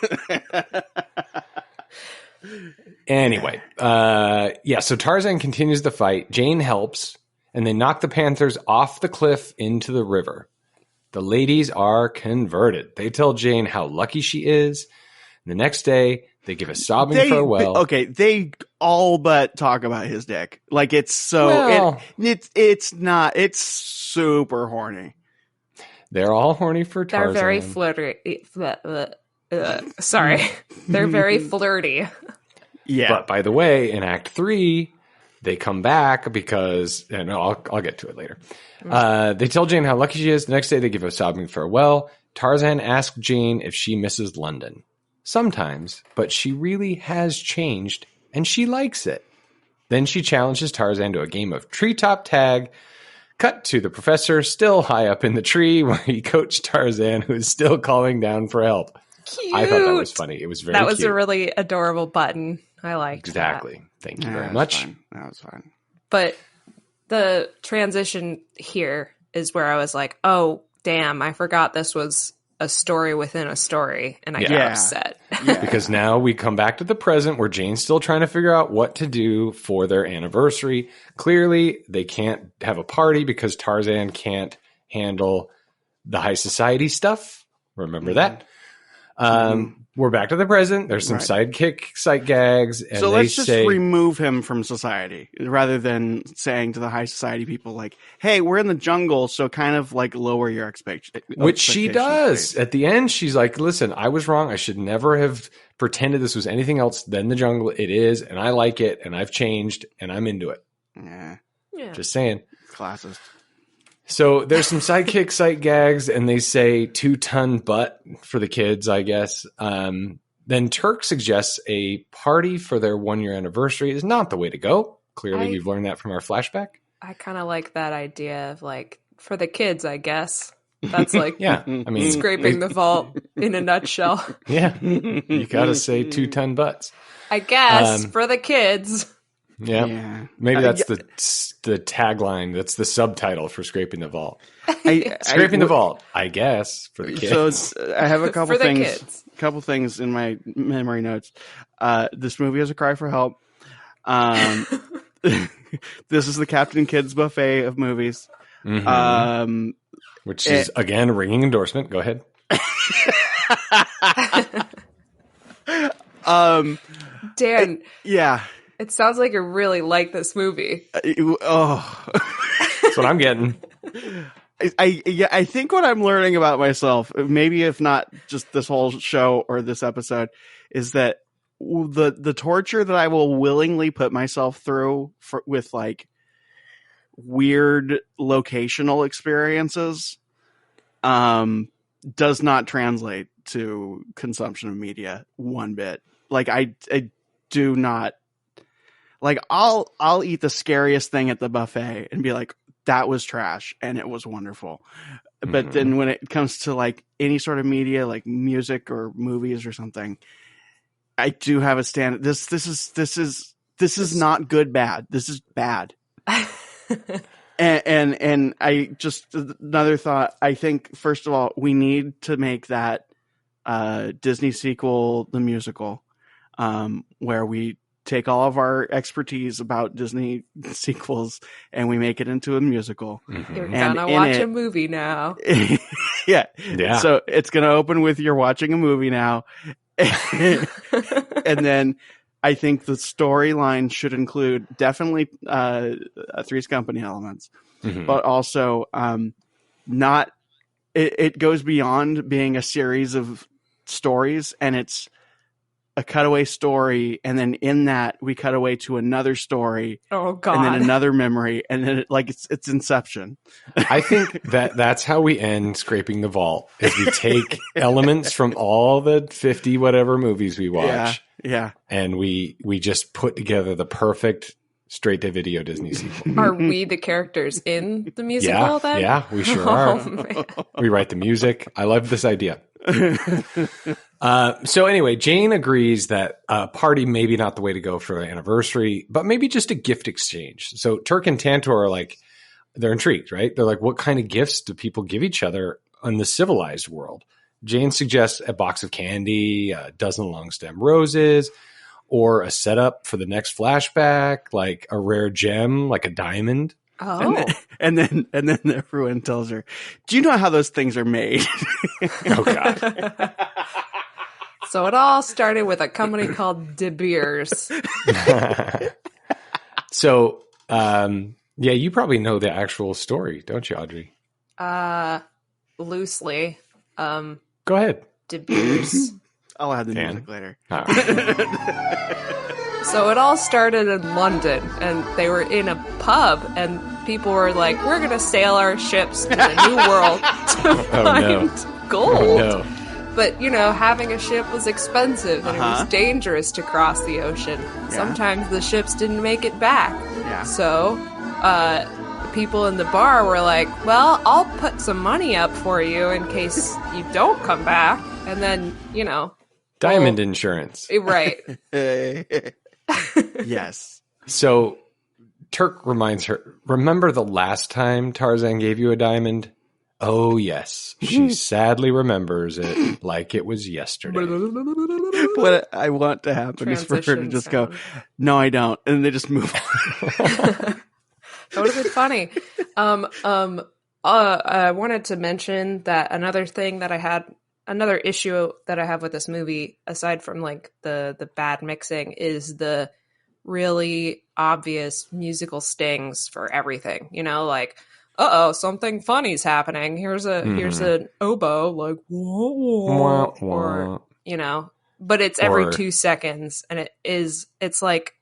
Anyway, so Tarzan continues the fight. Jane helps, and they knock the panthers off the cliff into the river. The ladies are converted. They tell Jane how lucky she is. And the next day, they give a sobbing farewell. They all but talk about his dick. Like, it's so Well- it's not. It's super horny. They're all horny for They're Tarzan. very flirty. Sorry. They're very flirty. Yeah. But by the way, in Act 3, they come back because, and I'll get to it later. They tell Jane how lucky she is. The next day, they give a sobbing farewell. Tarzan asks Jane if she misses London. Sometimes, but she really has changed, and she likes it. Then she challenges Tarzan to a game of treetop tag. Cut to the professor still high up in the tree where he coached Tarzan, who is still calling down for help. Cute. I thought that was funny. It was very That was cute. a really adorable button. I liked Exactly. that. Thank you Yeah, very that was much. fine. That was fine. But the transition here is where I was like, oh, damn, I forgot this was a story within a story. And I got Yeah. upset. Yeah. Because now we come back to the present where Jane's still trying to figure out what to do for their anniversary. Clearly, they can't have a party because Tarzan can't handle the high society stuff. Remember that? We're back to the present. There's some sidekick sight gags. And So they let's just say, remove him from society rather than saying to the high society people like, hey, we're in the jungle, so kind of like lower your expectations. which she does. At the end, she's like, listen, I was wrong. I should never have pretended this was anything else than the jungle. It is, and I like it, and I've changed, and I'm into it. Yeah, Yeah. Just saying. classist. So there's some sidekick sight gags, and they say 2-ton butt for the kids, I guess. Then Turk suggests a party for their 1-year anniversary is not the way to go. Clearly, we've learned that from our flashback. I kind of like that idea of like, for the kids, I guess. That's like Yeah, I mean, scraping the vault in a nutshell. yeah, you got to say 2-ton butts. I guess for the kids. Yeah, Yeah. maybe that's the tagline. That's the subtitle for Scraping the Vault. Scraping The Vault, I guess, for the kids. So I have a couple For the things. kids. Couple things in my memory notes. This movie is a cry for help. This is the Captain Kids buffet of movies. Which is, again, a ringing endorsement. Go ahead. Dan, Yeah. it sounds like you really like this movie. That's what I'm getting. I think what I'm learning about myself, maybe if not just this whole show or this episode, is that the torture that I will willingly put myself through with like weird locational experiences does not translate to consumption of media one bit. Like I do not like I'll eat the scariest thing at the buffet and be like, that was trash and it was wonderful. But then when it comes to like any sort of media, like music or movies or something, I do have a standard. This is not good bad. This is bad. And I just, another thought, I think first of all, we need to make that Disney sequel, the musical, where we take all of our expertise about Disney sequels and we make it into a musical. You're And gonna in watch it- a movie now. Yeah. Yeah. So it's going to open with you're watching a movie now. And then I think the storyline should include definitely Three's Company elements, but also not. It goes beyond being a series of stories, and it's a cutaway story, and then in that we cut away to another story, Oh God! and then another memory, and then it's Inception. I think that's how we end Scraping the Vault, is we take elements from all the 50 whatever movies we watch, Yeah. and we just put together the perfect straight to video Disney sequel. Are we the characters in the musical Yeah, then? yeah, we sure are. Oh, man. We write the music. I love this idea. So anyway, Jane agrees that a party maybe not the way to go for an anniversary, but maybe just a gift exchange. So Turk and Tantor are like, they're intrigued, right? They're like, what kind of gifts do people give each other in the civilized world? Jane suggests a box of candy, a dozen long stem roses, or a setup for the next flashback, like a rare gem, like a diamond. Oh, And then everyone tells her, "Do you know how those things are made?" Oh God. so it all started with a company called De Beers. So, yeah, you probably know the actual story, don't you, Audrey? Loosely, Go ahead. De Beers. I'll add the Dan? music later. All right. So it all started in London, and they were in a pub, and people were like, "We're gonna sail our ships to the New World to find gold." Oh, no. But, having a ship was expensive, and it was dangerous to cross the ocean. Sometimes the ships didn't make it back. Yeah. So, people in the bar were like, "Well, I'll put some money up for you in case you don't come back." And then, Diamond insurance. right. Yes. So Turk reminds her, remember the last time Tarzan gave you a diamond? Oh, yes. She sadly remembers it like it was yesterday. What I want to happen is for her to Transition just sound. go, "No, I don't," and they just move on. That would have been funny. I wanted to mention that another issue that I have with this movie, aside from like the bad mixing, is the really obvious musical stings for everything. Like, something funny's happening. Here's an oboe, like whoa, Wah, wah. or but it's every Or- 2 seconds, and it's like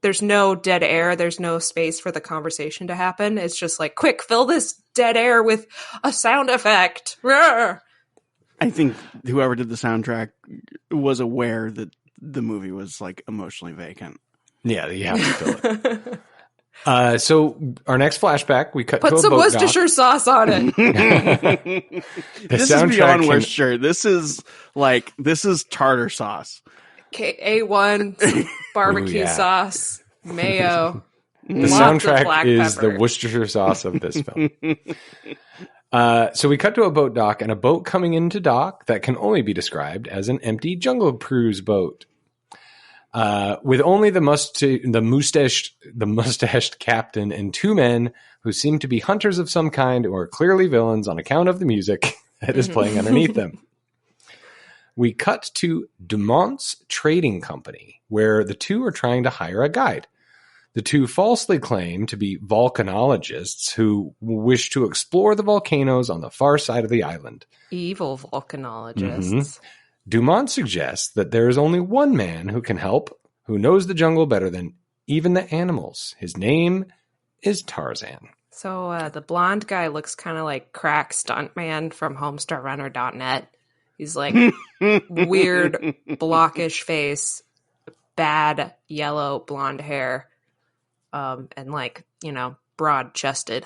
there's no dead air. There's no space for the conversation to happen. It's just like, quick, fill this dead air with a sound effect. Roar. I think whoever did the soundtrack was aware that the movie was like emotionally vacant. Yeah, you have to fill it. So our next flashback, we cut to Put a some boat Worcestershire sauce on it. The This is soundtrack beyond can- Worcestershire. This is tartar sauce. A1 barbecue Ooh, yeah. sauce, mayo. The lots of soundtrack black is pepper. the Worcestershire sauce of this film. So we cut to a boat dock and a boat coming into dock that can only be described as an empty Jungle Cruise boat. With only the mustached captain and 2 men who seem to be hunters of some kind or clearly villains on account of the music that is playing underneath them. We cut to Dumont's Trading Company, where the 2 are trying to hire a guide. The 2 falsely claim to be volcanologists who wish to explore the volcanoes on the far side of the island. Evil volcanologists. Dumont suggests that there is only one man who can help, who knows the jungle better than even the animals. His name is Tarzan. So the blonde guy looks kind of like crack stuntman from HomestarRunner.net. He's like weird, blockish face, bad yellow blonde hair, and like, broad chested.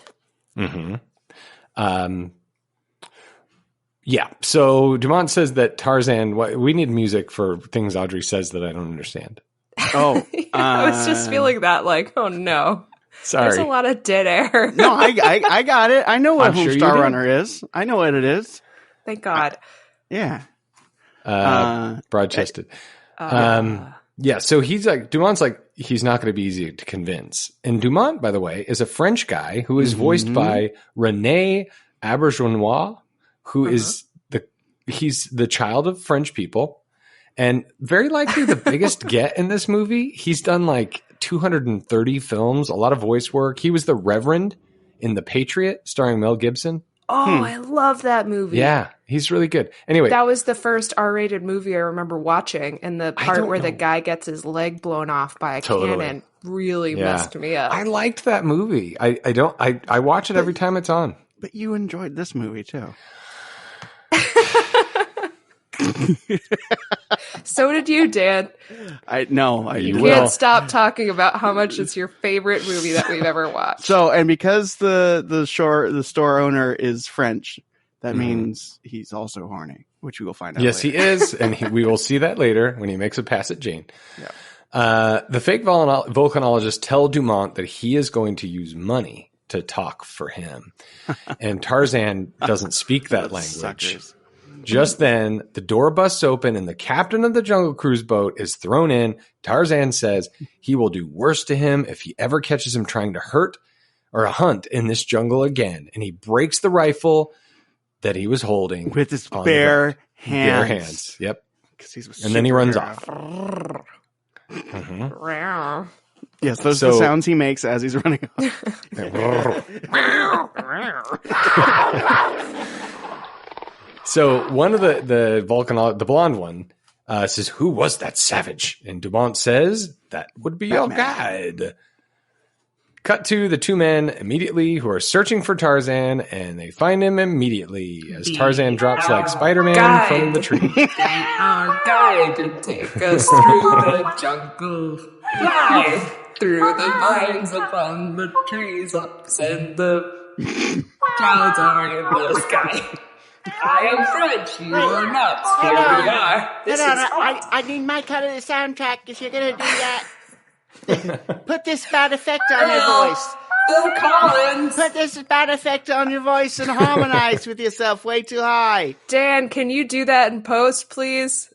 Mm-hmm. Yeah. So Dumont says that Tarzan, we need music for things Audrey says that I don't understand. Oh, I was just feeling that like, oh no. Sorry. There's a lot of dead air. no, I got it. I know what I'm sure you Homestar do. Runner is. I know what it is. Thank God. Yeah. broad-chested. Yeah, so he's like, Dumont's like, he's not going to be easy to convince. And Dumont, by the way, is a French guy who is voiced by René Auberjonois, who is he's the child of French people, and very likely the biggest get in this movie. He's done like 230 films, a lot of voice work. He was the Reverend in The Patriot, starring Mel Gibson. Oh, I love that movie. Yeah, he's really good. Anyway, that was the first R-rated movie I remember watching, and the part where the guy gets his leg blown off by a cannon really messed me up. I liked that movie. I watch it every time it's on. But you enjoyed this movie too. So did you, Dan. You can't stop talking about how much it's your favorite movie that we've ever watched. So, and because the store owner is French, that means he's also horny, which we will find out. Yes, later. he is, and we will see that later when he makes a pass at Jane. Yeah. The fake volcanologists tell Dumont that he is going to use money to talk for him, and Tarzan doesn't speak that language. Suckers. Just then, the door busts open and the captain of the Jungle Cruise boat is thrown in. Tarzan says he will do worse to him if he ever catches him trying to hurt or hunt in this jungle again. And he breaks the rifle that he was holding with his bare hands. Bare hands. Yep. And then he runs off. Yes, those are the sounds he makes as he's running off. So one of the blonde one, says, "Who was that savage?" And Dumont says, "That would be your guide." Cut to the two men immediately who are searching for Tarzan, and they find him immediately as Tarzan drops like Spider-Man from the tree. Our guide to take us through the jungle, fly through the vines upon the trees, ups and the clouds are in the sky. I am French, you are not. Here we are. I need my cut of the soundtrack if you're going to do that. Put this bad effect on your voice. Phil Collins. Put this bad effect on your voice and harmonize with yourself way too high. Dan, can you do that in post, please?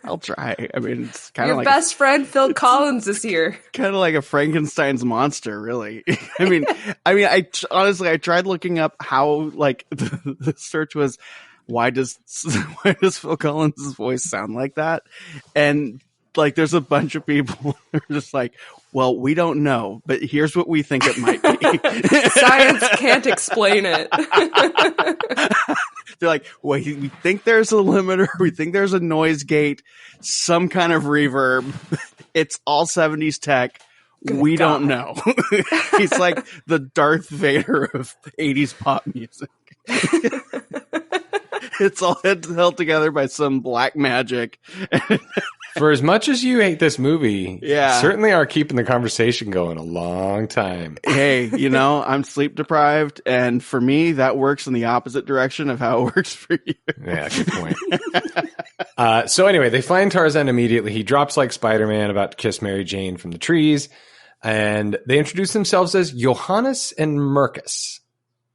I'll try. I mean, it's kind of your like best friend Phil Collins is here. Kind of like a Frankenstein's monster, really. I honestly tried looking up how like the search was. Why does Phil Collins' voice sound like that? And like, there's a bunch of people who are just like, well, we don't know, but here's what we think it might be. Science can't explain it. They're like, well, we think there's a limiter. We think there's a noise gate, some kind of reverb. It's all 70s tech. We don't know. He's like the Darth Vader of 80s pop music. It's all held together by some black magic. For as much as you hate this movie, you certainly are keeping the conversation going a long time. Hey, I'm sleep deprived, and for me, that works in the opposite direction of how it works for you. Yeah, good point. So anyway, they find Tarzan immediately. He drops like Spider-Man about to kiss Mary Jane from the trees, and they introduce themselves as Johannes and Mercus,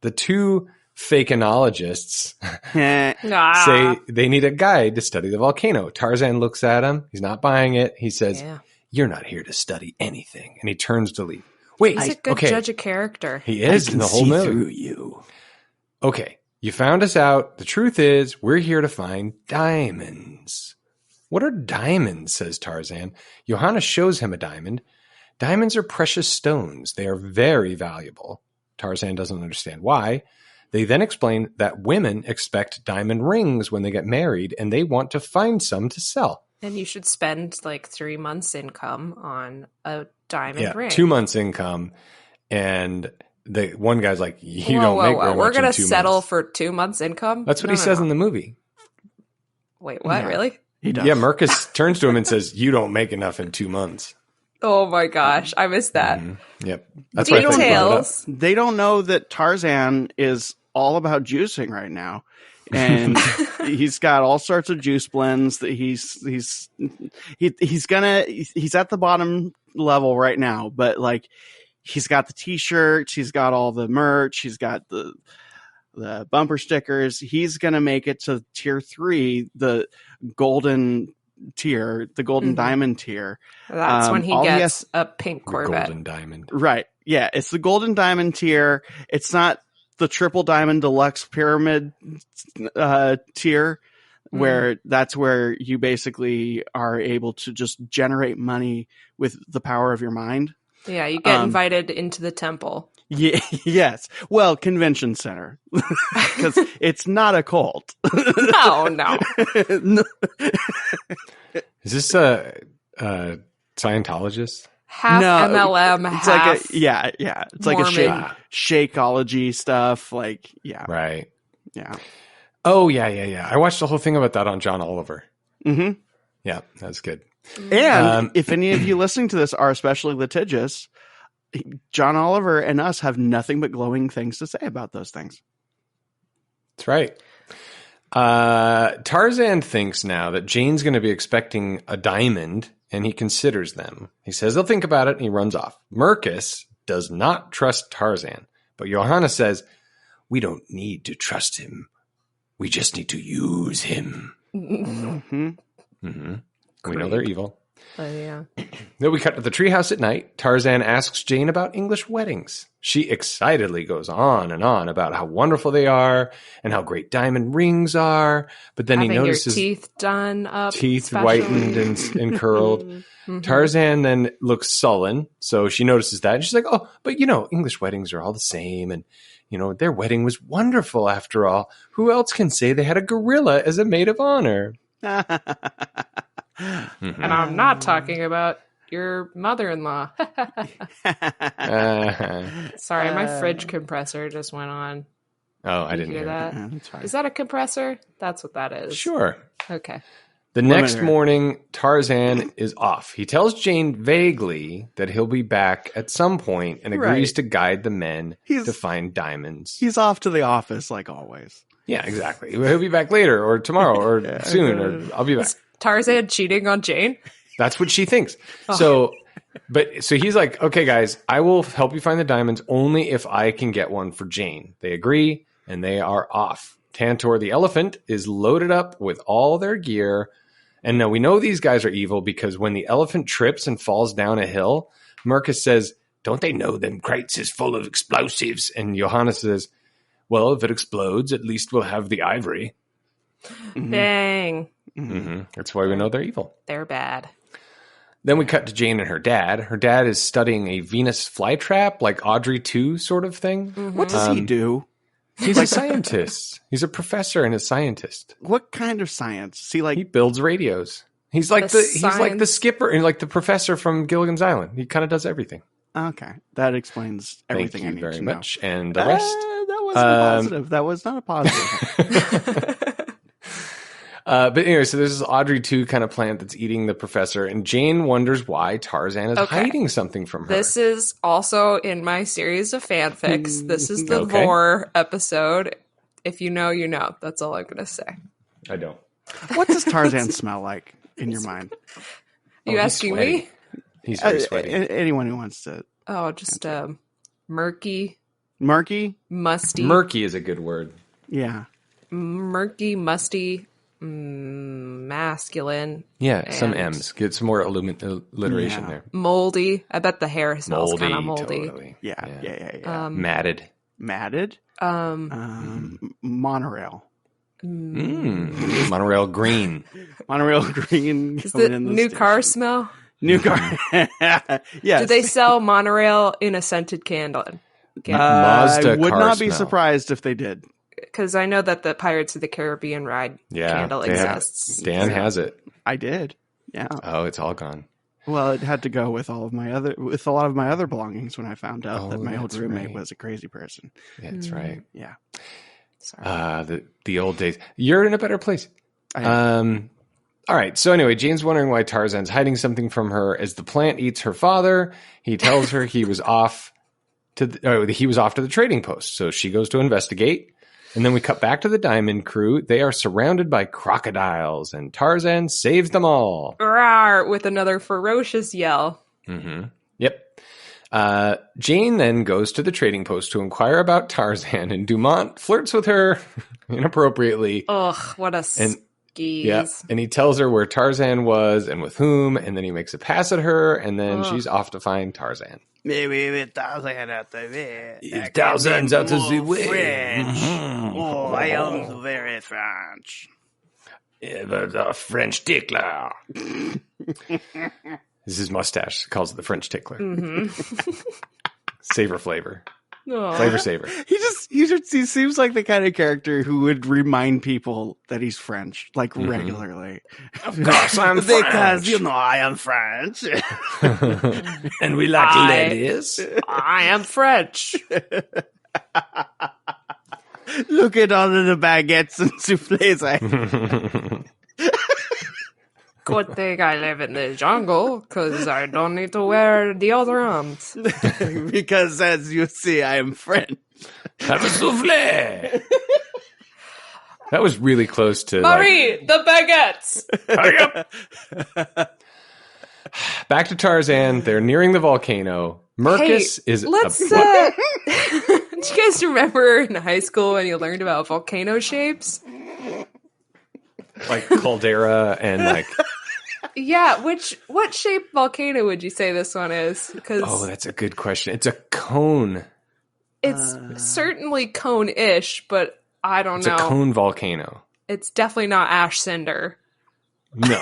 the two fakeonologists. Say they need a guide to study the volcano. Tarzan looks at him. He's not buying it. He says, "You're not here to study anything." And he turns to leave. Wait, he's a good judge of character. He is in the whole movie. Through you. Okay, you found us out. The truth is, we're here to find diamonds. What are diamonds? Says Tarzan. Johannes shows him a diamond. Diamonds are precious stones. They are very valuable. Tarzan doesn't understand why. They then explain that women expect diamond rings when they get married, and they want to find some to sell. And you should spend like 3 months' income on a diamond ring. 2 months' income. And the one guy's like, you don't make very much. We're going to 2 settle months. for 2 months' income? That's what he says in the movie. Wait, what? Yeah. Really? He does. Yeah, Mercus turns to him and says, you don't make enough in 2 months. Oh my gosh, I missed that. Mm-hmm. Yep. That's why I brought it up. They don't know that Tarzan is all about juicing right now, and he's got all sorts of juice blends that he's at the bottom level right now, but like he's got the t-shirts, he's got all the merch, he's got the the bumper stickers. He's going to make it to tier 3, the golden tier, the golden diamond tier. That's when he gets a pink Corvette. Golden diamond. Right. Yeah. It's the golden diamond tier. It's not the triple diamond deluxe pyramid tier, where that's where you basically are able to just generate money with the power of your mind. Yeah, you get invited into the temple. Yeah, yes. Well, convention center, because it's not a cult. No. Is this a Scientologist? Half MLM, it's half like it's Mormon. like a Shakeology stuff. Like, yeah, right, yeah. Oh yeah. I watched the whole thing about that on John Oliver. Mm-hmm. Yeah, that's good. And if any of you listening to this are especially litigious, John Oliver and us have nothing but glowing things to say about those things. That's right. Tarzan thinks now that Jane's going to be expecting a diamond, and he considers them. He says he'll think about it, and he runs off. Mercus does not trust Tarzan, but Johanna says, we don't need to trust him. We just need to use him. Mm-hmm. Mm-hmm. We know they're evil. Yeah. Then we cut to the treehouse at night. Tarzan asks Jane about English weddings. She excitedly goes on and on about how wonderful they are and how great diamond rings are. But then he notices your teeth done up, teeth specially. whitened and curled. Mm-hmm. Tarzan then looks sullen, so she notices that. And she's like, oh, but English weddings are all the same. And, their wedding was wonderful after all. Who else can say they had a gorilla as a maid of honor? And I'm not talking about your mother-in-law. Sorry, my fridge compressor just went on. Oh, I didn't hear that. Yeah, is that a compressor? That's what that is. Sure. Okay. The next morning, Tarzan is off. He tells Jane vaguely that he'll be back at some point and agrees to guide the men to find diamonds. He's off to the office like always. Yeah, exactly. He'll be back later or tomorrow or soon or I'll be back. Is Tarzan cheating on Jane? That's what she thinks. So he's like, okay, guys, I will help you find the diamonds only if I can get one for Jane. They agree and they are off. Tantor the elephant is loaded up with all their gear. And now we know these guys are evil because when the elephant trips and falls down a hill, Mercus says, don't they know them crates is full of explosives? And Johanna says, well, if it explodes, at least we'll have the ivory. Mm-hmm. Dang. Mm-hmm. That's why we know they're evil. They're bad. Then we cut to Jane and her dad. Her dad is studying a Venus flytrap, like Audrey 2 sort of thing. Mm-hmm. What does he do? He's a scientist. He's a professor and a scientist. What kind of science? He builds radios. He's like the skipper and like the professor from Gilligan's Island. He kind of does everything. Okay, that explains everything. Thank you very know. much. And the rest. That wasn't positive. That was not a positive. But anyway, so there's this Audrey 2 kind of plant that's eating the professor, and Jane wonders why Tarzan is hiding something from her. This is also in my series of fanfics. This is the Vor episode. If you know, you know. That's all I'm going to say. I don't. What does Tarzan smell like in your mind? You asking me? He's very sweaty. Anyone who wants to. Oh, just murky. Murky? Musty. Murky is a good word. Yeah. Murky, musty. Masculine. Yeah, some M's. Get some more alliteration there. Moldy. I bet the hair smells kind of moldy. Totally. Yeah. Matted. Matted? Monorail. Monorail green. Monorail green. Is the new car smell? New car. Yes. Do they sell monorail in a scented candle? Mazda I would car not be smell. surprised if they did. Because I know that the Pirates of the Caribbean ride candle exists. Dan has it. I did. Yeah. Oh, it's all gone. Well, it had to go with a lot of my other belongings when I found out that my old roommate was a crazy person. Yeah, that's right. Yeah. Sorry. The old days. You're in a better place. All right. So anyway, Jane's wondering why Tarzan's hiding something from her. As the plant eats her father, he tells her he was off to the trading post. So she goes to investigate. And then we cut back to the Diamond crew. They are surrounded by crocodiles, and Tarzan saves them all. Rawr, with another ferocious yell. Mm-hmm. Yep. Jane then goes to the trading post to inquire about Tarzan, and Dumont flirts with her inappropriately. Ugh, what a skis. Yeah, and he tells her where Tarzan was and with whom, and then he makes a pass at her, and then she's off to find Tarzan. Maybe Tarzan out the way. If Tarzan's out of the way. French. Oh, I am very French. The French tickler. This is his mustache. He calls it the French tickler. Savor flavor. Aw. Flavor saver. He seems like the kind of character who would remind people that he's French, like regularly. Of course, I'm Because, I am French. And we like ladies. I am French. Look at all of the baguettes and souffles I Good thing I live in the jungle, because I don't need to wear deodorant. Because, as you see, I am French. Have a souffle. That was really close to Marie, the baguettes. Back to Tarzan. They're nearing the volcano. Mercus is let's do you guys remember in high school when you learned about volcano shapes? like caldera and like. Yeah, what shape volcano would you say this one is? Oh, that's a good question. It's a cone. It's certainly cone-ish, but I don't know. It's a cone volcano. It's definitely not ash cinder. No,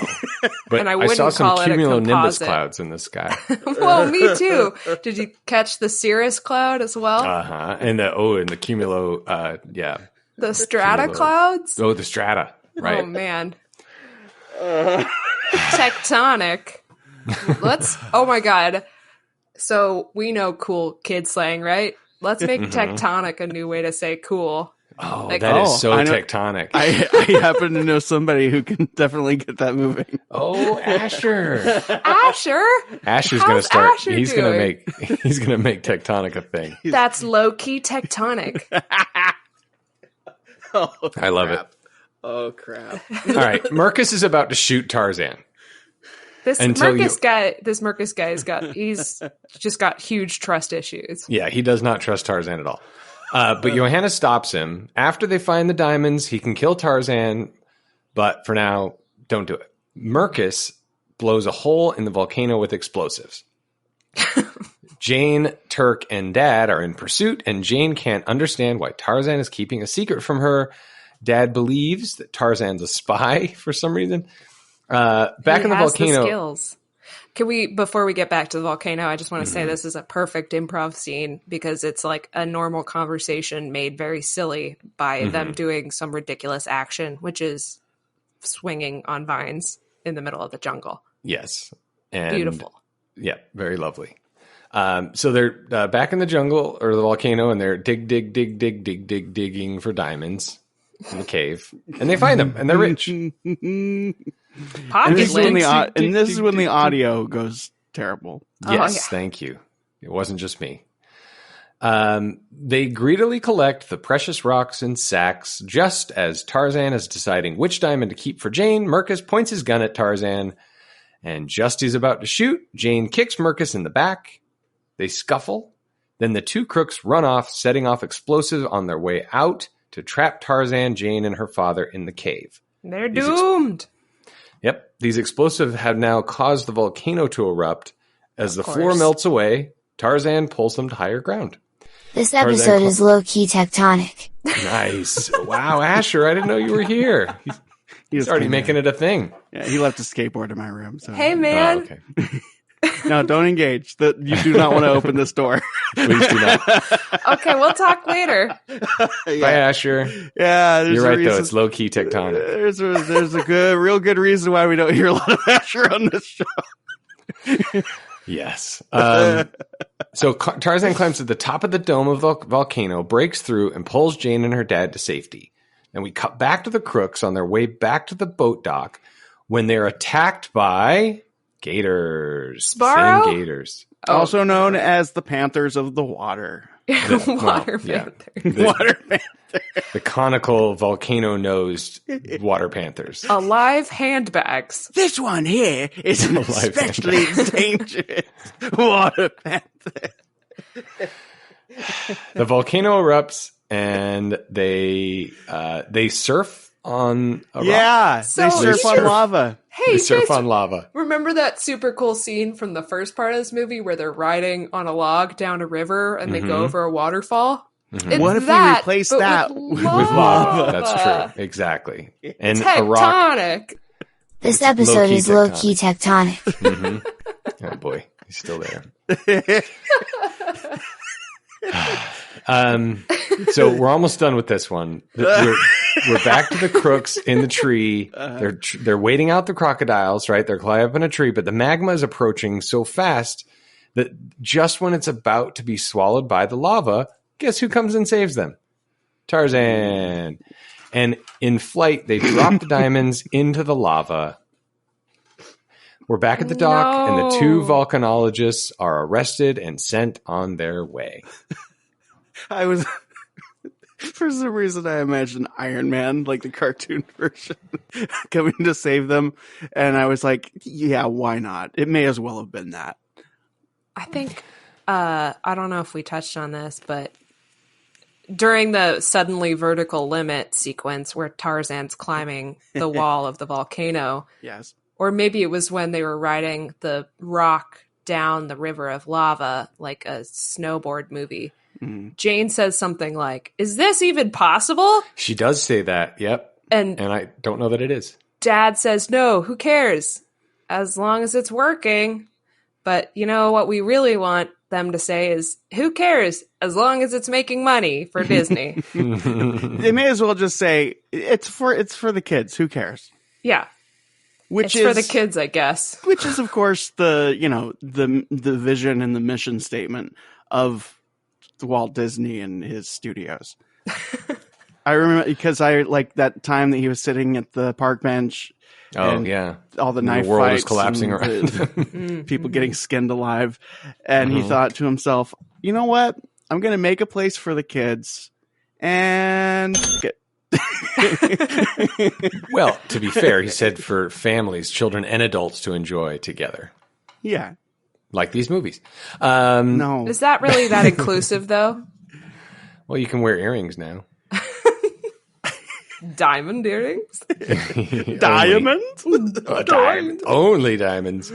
but And I I wouldn't saw some call it a cumulonimbus composite. clouds in the sky. Well, me too. Did you catch the cirrus cloud as well? And the cumulo, yeah. The strata cumulo. clouds? Oh, the strata, right? Oh, man. Tectonic. Oh my god. So we know cool kid slang, right? Let's make tectonic a new way to say cool. Oh, that is so tectonic. I happen to know somebody who can definitely get that moving. Oh, Asher. Asher's going to start. Asher He's going to make tectonic a thing. That's low-key tectonic. I love it. Oh, crap. All right. Mercus is about to shoot Tarzan. This Mercus guy, he's just got huge trust issues. Yeah, he does not trust Tarzan at all. But Johanna stops him. After they find the diamonds, he can kill Tarzan, but for now, don't do it. Mercus blows a hole in the volcano with explosives. Jane, Turk, and Dad are in pursuit, and Jane can't understand why Tarzan is keeping a secret from her. Dad believes that Tarzan's a spy for some reason. Back in the volcano. The skills. Before we get back to the volcano, I just want to say this is a perfect improv scene because it's like a normal conversation made very silly by them doing some ridiculous action, which is swinging on vines in the middle of the jungle. Yes. And beautiful. Yeah, very lovely. So they're back in the jungle or the volcano, and they're digging for diamonds in the cave, and they find them, and they're rich. And this is when the audio goes terrible. Yes, thank you. It wasn't just me. They greedily collect the precious rocks in sacks. Just as Tarzan is deciding which diamond to keep for Jane, Mercus points his gun at Tarzan, and just as he's about to shoot, Jane kicks Mercus in the back. They scuffle. Then the two crooks run off, setting off explosives on their way out to trap Tarzan, Jane, and her father in the cave. They're doomed. Yep. These explosives have now caused the volcano to erupt. As the floor melts away, Tarzan pulls them to higher ground. This episode is low-key tectonic. Nice. Wow, Asher, I didn't know you were here. He's already making it a thing. Yeah, he left a skateboard in my room. So. Hey, man. Oh, okay. No, don't engage. You do not want to open this door. Please do not. Okay, we'll talk later. Bye, Asher. Yeah, you're right, though. It's low-key tectonic. There's a real good reason why we don't hear a lot of Asher on this show. Yes. So Tarzan climbs to the top of the dome of the volcano, breaks through, and pulls Jane and her dad to safety. And we cut back to the crooks on their way back to the boat dock when they're attacked by gators. Sparrow? Same gators. Also known as the Panthers of the Water. Water Panther. Water Panther. The conical volcano-nosed water panthers. Alive handbags. This one here is an especially dangerous water panther. The volcano erupts, and they surf on a rock. Yeah, So they surf on lava. Hey, They you surf guys on lava. remember that super cool scene from the first part of this movie where they're riding on a log down a river and they go over a waterfall? It's What if we that, replace but that with With lava. That's true. Exactly. And a rock. Tectonic. This episode low-key is low-key tectonic. Oh boy, he's still there. So we're almost done with this one. We're back to the crooks in the tree. They're waiting out the crocodiles, right? They're climbing up in a tree, but the magma is approaching so fast that just when it's about to be swallowed by the lava, guess who comes and saves them? Tarzan. And in flight, they drop the diamonds into the lava. We're back at the dock, and the two volcanologists are arrested and sent on their way. I was, for some reason, I imagined Iron Man, like the cartoon version, coming to save them. And I was like, yeah, why not? It may as well have been that. I think, I don't know if we touched on this, but during the suddenly vertical limit sequence where Tarzan's climbing the wall of the volcano, Yes. or maybe it was when they were riding the rock down the river of lava like a snowboard movie. Jane says something like, "Is this even possible?" She does say that, yep. And I don't know that it is. Dad says, "No, who cares? As long as it's working." But you know what we really want them to say is, "Who cares? As long as it's making money for Disney." They may as well just say, it's for the kids. Who cares? Yeah. Which It's is for the kids, I guess. Which is, of course, the vision and the mission statement of Walt Disney and his studios. I remember because I like that time that he was sitting at the park bench. Oh yeah, all the knife the world fights is collapsing around. People getting skinned alive, and he thought to himself, "You know what? I'm going to make a place for the kids." And well, to be fair, he said for families, children, and adults to enjoy together. Yeah. Like these movies. No. Is that really that inclusive, though? Well, you can wear earrings now. Diamond earrings? Diamonds? Diamond. Only diamonds.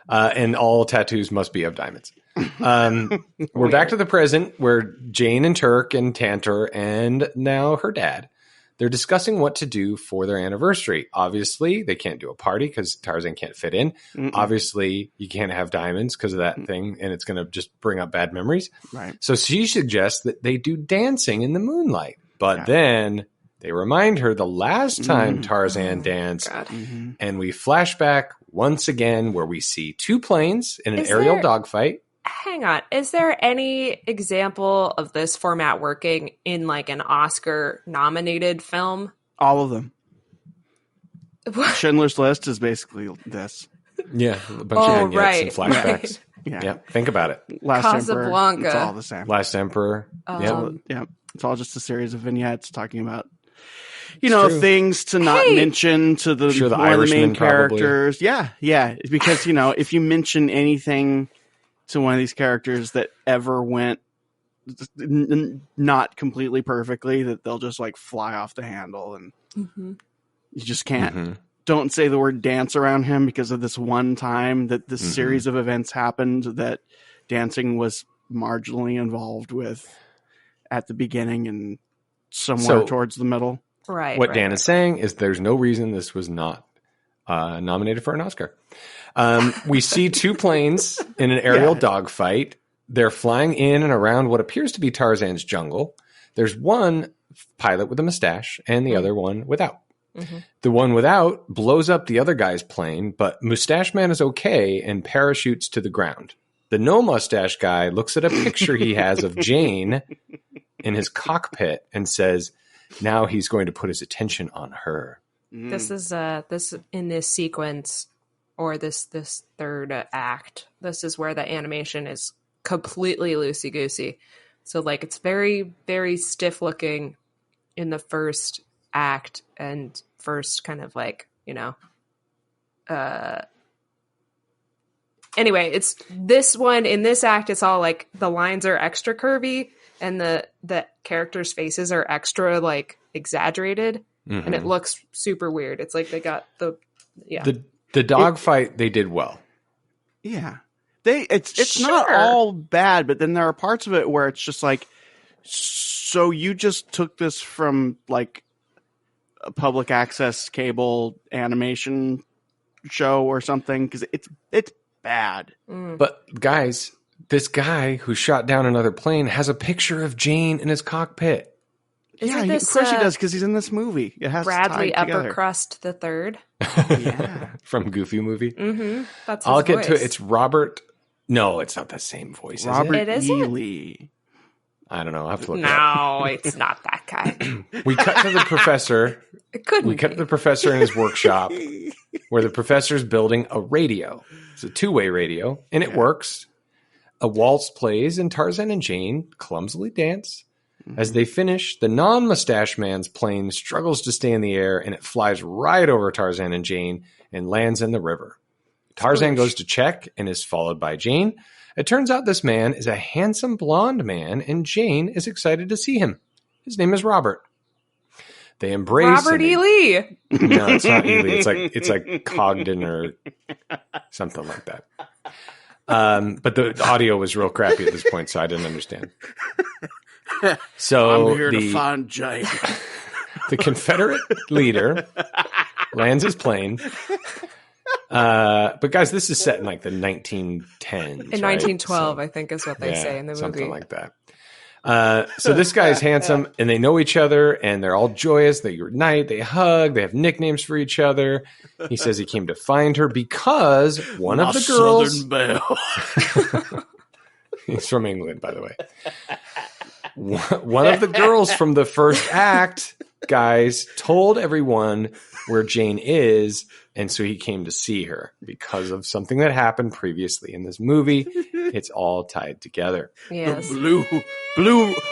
And all tattoos must be of diamonds. We're back to the present where Jane and Turk and Tantor and now her dad, they're discussing what to do for their anniversary. Obviously, they can't do a party because Tarzan can't fit in. Obviously, you can't have diamonds because of that thing, and it's going to just bring up bad memories. Right. So she suggests that they do dancing in the moonlight. But then they remind her the last time Tarzan danced, and we flash back once again where we see two planes in an aerial dogfight. Hang on. Is there any example of this format working in like an Oscar nominated film? All of them. Schindler's List is basically this. Yeah, a bunch of vignettes and flashbacks. Yeah. Yeah, think about it. Last Casablanca. Emperor, it's all the same. Last Emperor. Yeah, it's all just a series of vignettes talking about, things to not mention to the, sure, the one of the main Irishman characters. Yeah, because, if you mention anything to one of these characters that ever went not completely perfectly, that they'll just like fly off the handle, and you just can't. Don't say the word dance around him because of this one time that this series of events happened that dancing was marginally involved with at the beginning and somewhere towards the middle. Right. What Dan is saying is there's no reason this was not nominated for an Oscar. We see two planes in an aerial dogfight. They're flying in and around what appears to be Tarzan's jungle. There's one pilot with a mustache and the other one without. The one without blows up the other guy's plane, but Mustache Man is okay and parachutes to the ground. The no mustache guy looks at a picture he has of Jane in his cockpit and says, now he's going to put his attention on her. This is this in this sequence, or this third act. This is where the animation is completely loosey goosey. So like it's very, very stiff looking in the first act and first kind of like Anyway, it's this one in this act. It's all like the lines are extra curvy and the characters' faces are extra like exaggerated, and it looks super weird. It's like they got the dog fight they did well. Yeah, it's not all bad, but then there are parts of it where it's just like, so you just took this from like a public access cable animation show or something, because it's bad. But guys, this guy who shot down another plane has a picture of Jane in his cockpit. Yeah, of course he does, because he's in this movie. It has Bradley tied together. Uppercrust the Third. Yeah, from Goofy Movie. Mm-hmm. That's his I'll get voice. to it. It's Robert. No, it's not the same voice. Robert It isn't? Ely. I don't know. I have to look it up. No, it's not that guy. We cut to the professor. It couldn't. We cut to the professor in his workshop, where the professor's building a radio. It's a two-way radio, and it works. A waltz plays, and Tarzan and Jane clumsily dance. As they finish, the non-mustache man's plane struggles to stay in the air, and it flies right over Tarzan and Jane and lands in the river. Tarzan goes to check and is followed by Jane. It turns out this man is a handsome blonde man, and Jane is excited to see him. His name is Robert. They embrace Robert E. Lee. No, it's not Ely. It's like Cogden or something like that. But the audio was real crappy at this point, so I didn't understand. So I'm here to find Jane. The Confederate leader lands his plane. But guys, this is set in like the 1910s. In 1912, I think is what they say in the movie. Something like that. So this guy is handsome, and they know each other, and they're all joyous. They unite, they hug, they have nicknames for each other. He says he came to find her because one of the girls. Southern Belle. He's from England, by the way. One of the girls from the first act, guys, told everyone where Jane is, and so he came to see her because of something that happened previously in this movie. It's all tied together. Yes. Blue,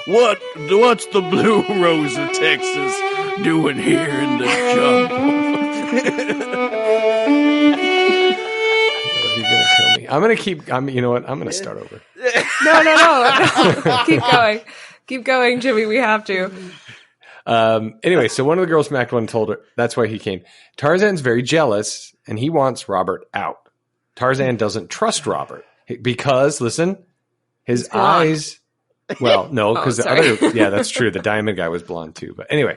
what's the blue rose of Texas doing here in the jungle? Are you gonna kill me? I'm gonna keep. You know what? I'm gonna start over. No. Keep going, Jimmy. We have to. Anyway, so one of the girls from Act 1 told her that's why he came. Tarzan's very jealous, and he wants Robert out. Tarzan doesn't trust Robert because, listen, his eyes. Well, no, because the other. Yeah, that's true. The diamond guy was blonde too. But anyway,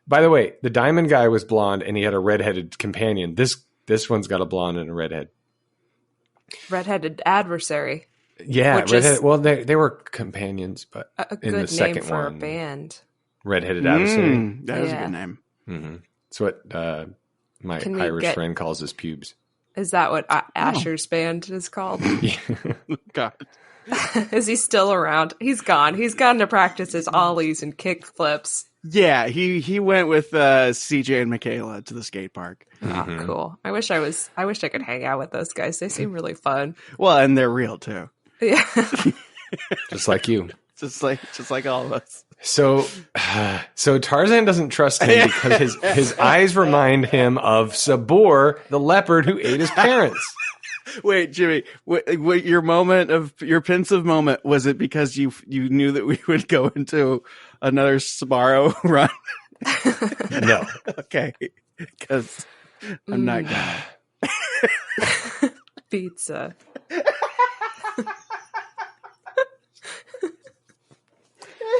by the way, the diamond guy was blonde, and he had a redheaded companion. This one's got a blonde and a redhead. Redheaded adversary. Yeah, redheaded. Well, they were companions, but A in the good second name for one, a band. Redheaded adversary. That is a good name. Mm-hmm. That's what my Irish friend calls his pubes. Is that what Asher's band is called? Yeah. God. Is he still around? He's gone. He's gone to practice his ollies and kick flips. Yeah, he went with CJ and Michaela to the skate park. Mm-hmm. Oh, cool. I wish I could hang out with those guys. They seem really fun. Well, and they're real too. Yeah. Just like you. Just like all of us. So Tarzan doesn't trust him because his eyes remind him of Sabor, the leopard who ate his parents. Wait, Jimmy, what your pensive moment, was it because you knew that we would go into another Sbarro run? No. Okay, because I'm not gonna. Pizza.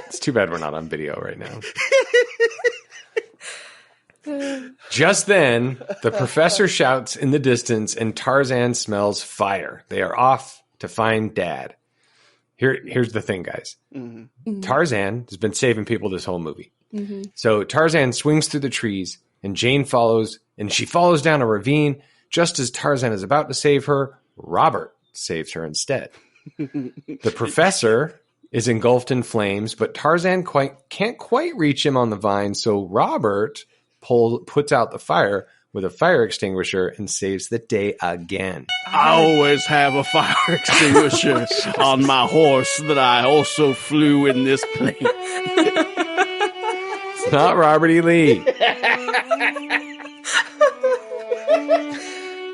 It's too bad we're not on video right now. Just then, the professor shouts in the distance, and Tarzan smells fire. They are off to find Dad. Here's the thing, guys. Mm-hmm. Tarzan has been saving people this whole movie. Mm-hmm. So Tarzan swings through the trees, and Jane follows, and she follows down a ravine. Just as Tarzan is about to save her, Robert saves her instead. The professor is engulfed in flames, but Tarzan can't quite reach him on the vine, so Robert puts out the fire with a fire extinguisher and saves the day again. I always have a fire extinguisher on my horse that I also flew in this plane. It's not Robert E. Lee.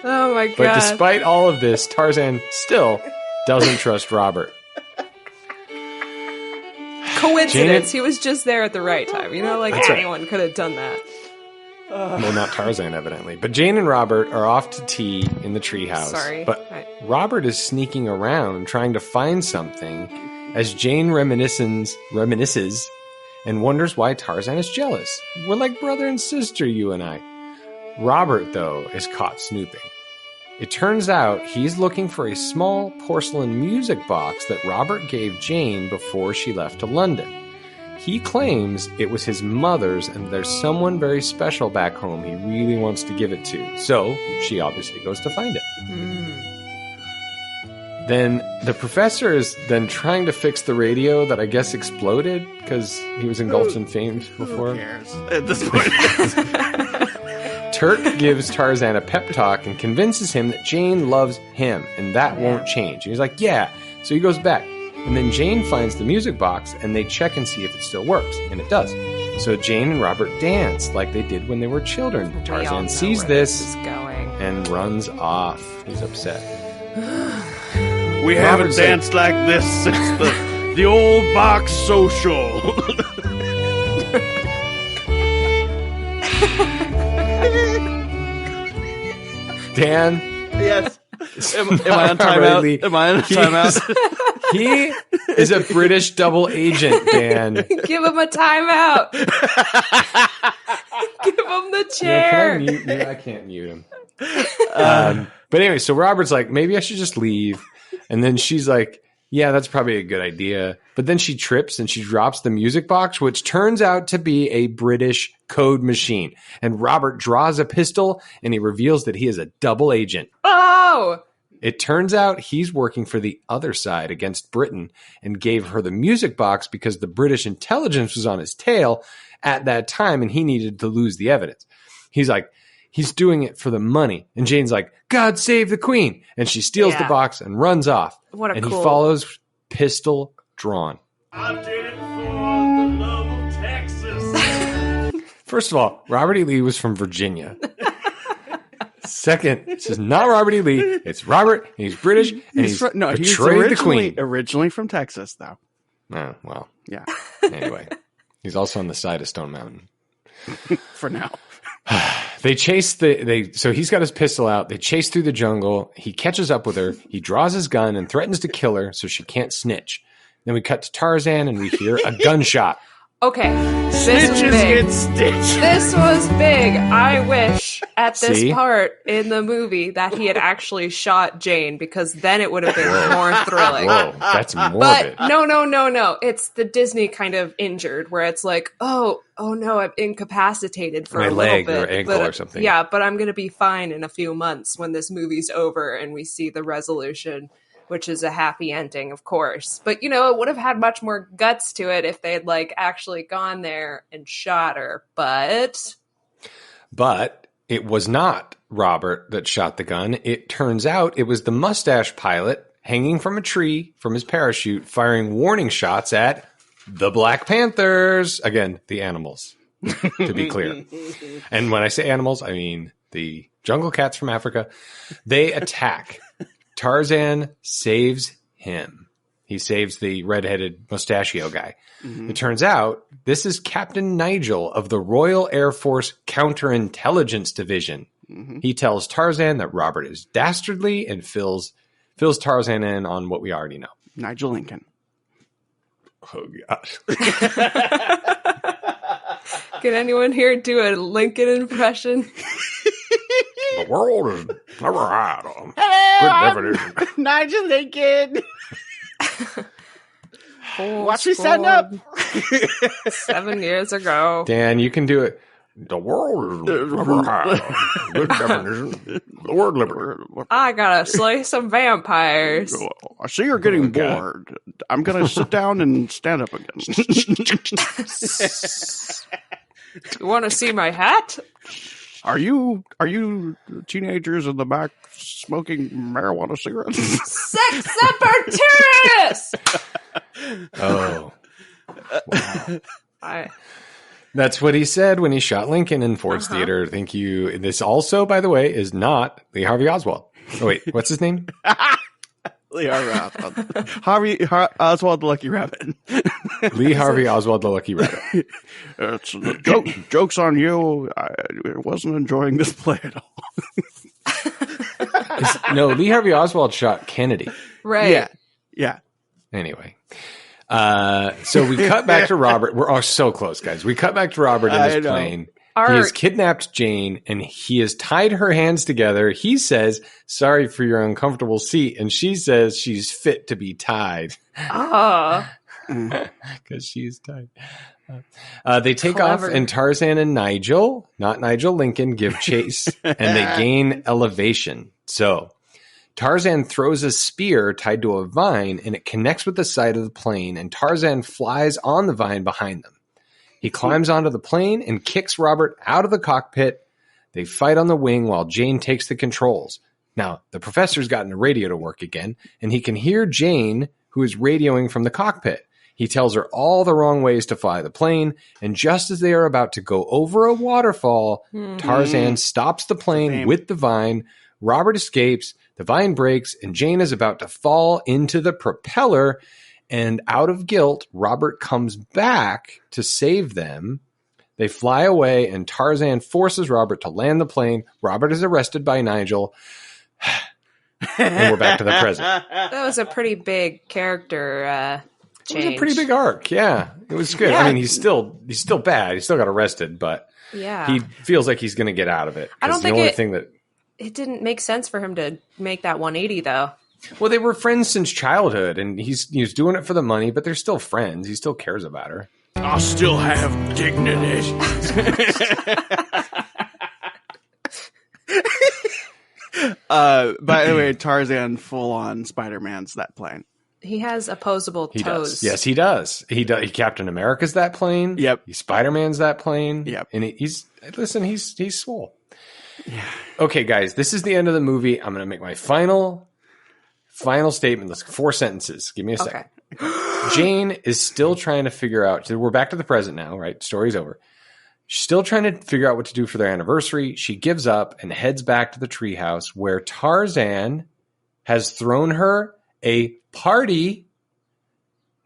Oh Oh my god. But despite all of this, Tarzan still doesn't trust Robert. Coincidence. He was just there at the right time. You know, like That's right. anyone could have done that. Well, not Tarzan, evidently. But Jane and Robert are off to tea in the treehouse. Sorry. But Robert is sneaking around trying to find something as Jane reminisces and wonders why Tarzan is jealous. We're like brother and sister, you and I. Robert, though, is caught snooping. It turns out he's looking for a small porcelain music box that Robert gave Jane before she left to London. He claims it was his mother's and there's someone very special back home he really wants to give it to. So she obviously goes to find it. Then the professor is then trying to fix the radio that I guess exploded because he was engulfed in flames before. Who cares at this point? Turk gives Tarzan a pep talk and convinces him that Jane loves him and that won't change. And he's like, yeah. So he goes back. And then Jane finds the music box and they check and see if it still works. And it does. So Jane and Robert dance like they did when they were children. Tarzan sees this and runs off. He's upset. We haven't danced like this since the old box social. Dan? Yes. Am I on timeout? Am I on timeout? He is a British double agent, Dan. Give him a timeout. Give him the chair. Can I mute you? I can't mute him. But anyway, so Robert's like, maybe I should just leave. And then she's like, yeah, that's probably a good idea. But then she trips and she drops the music box, which turns out to be a British code machine. And Robert draws a pistol and he reveals that he is a double agent. Oh! It turns out he's working for the other side against Britain and gave her the music box because the British intelligence was on his tail at that time and he needed to lose the evidence. He's like, he's doing it for the money. And Jane's like, God save the Queen. And she steals the box and runs off. What a and cool... he follows, pistol drawn. I did it for the love of Texas. First of all, Robert E. Lee was from Virginia. Second, this is not Robert E. Lee. It's Robert, and he's British, and he's betrayed the Queen. Originally from Texas, though. Oh, well. Yeah. Anyway, he's also on the side of Stone Mountain. For now. They chase so he's got his pistol out. They chase through the jungle. He catches up with her. He draws his gun and threatens to kill her so she can't snitch. Then we cut to Tarzan and we hear a gunshot. Okay, this was big. This was big. I wish at this part in the movie that he had actually shot Jane because then it would have been more thrilling. Whoa, that's morbid. But no. It's the Disney kind of injured where it's like, oh no, I'm incapacitated for my a little leg bit. or ankle or something. Yeah, but I'm going to be fine in a few months when this movie's over and we see the resolution, which is a happy ending, of course. But, it would have had much more guts to it if they had, actually gone there and shot her. But it was not Robert that shot the gun. It turns out it was the mustache pilot hanging from a tree from his parachute, firing warning shots at the Black Panthers. Again, the animals, to be clear. And when I say animals, I mean the jungle cats from Africa. They attack. Tarzan saves him. He saves the redheaded mustachio guy. Mm-hmm. It turns out this is Captain Nigel of the Royal Air Force Counterintelligence Division. Mm-hmm. He tells Tarzan that Robert is dastardly and fills Tarzan in on what we already know. Nigel Lincoln. Oh, God. Can anyone here do a Lincoln impression? The world has never had a Hello, I'm Nigel Lincoln. Watch me stand up. 7 years ago. Dan, you can do it. The world has never had a good definition. The word liberty. I gotta slay some vampires. I see you're getting bored. I'm gonna sit down and stand up again. You want to see my hat? Are you teenagers in the back smoking marijuana cigarettes? Sex separatists! Oh. Wow. That's what he said when he shot Lincoln in Ford's Theater. Thank you. This also, by the way, is not Lee Harvey Oswald. Oh, wait, what's his name? Lee Harvey Oswald. Oswald the Lucky Rabbit. Lee Harvey Oswald the Lucky Rabbit. Joke's on you. I wasn't enjoying this play at all. No, Lee Harvey Oswald shot Kennedy. Right. Yeah. Anyway. So we cut back to Robert. We're so close, guys. We cut back to Robert in his plane. He has kidnapped Jane and he has tied her hands together. He says, "Sorry for your uncomfortable seat." And she says she's fit to be tied. Oh. Because she's tied. They take off and Tarzan and Nigel, not Nigel Lincoln, give chase and they gain elevation. So Tarzan throws a spear tied to a vine and it connects with the side of the plane and Tarzan flies on the vine behind them. He climbs onto the plane and kicks Robert out of the cockpit. They fight on the wing while Jane takes the controls. Now, the professor's gotten the radio to work again, and he can hear Jane, who is radioing from the cockpit. He tells her all the wrong ways to fly the plane, and just as they are about to go over a waterfall, Tarzan stops the plane with the vine. Robert escapes, the vine breaks, and Jane is about to fall into the propeller. And out of guilt, Robert comes back to save them. They fly away, and Tarzan forces Robert to land the plane. Robert is arrested by Nigel. And we're back to the present. That was a pretty big character change. It was a pretty big arc, yeah. It was good. Yeah. I mean, he's still bad. He still got arrested, but he feels like he's going to get out of it. I don't think it didn't make sense for him to make that 180, though. Well, they were friends since childhood, and he's doing it for the money, but they're still friends. He still cares about her. I still have dignity. By the way, Tarzan full-on Spider-Man's that plane. He has opposable toes. He does. Yes, he does. He Captain America's that plane. Yep. He Spider-Man's that plane. Yep. And he's swole. Yeah. Okay, guys, this is the end of the movie. I'm going to make my final statement. Let's 4 sentences. Give me a second. Jane is still trying to figure out. We're back to the present now, right? Story's over. She's still trying to figure out what to do for their anniversary. She gives up and heads back to the treehouse where Tarzan has thrown her a party,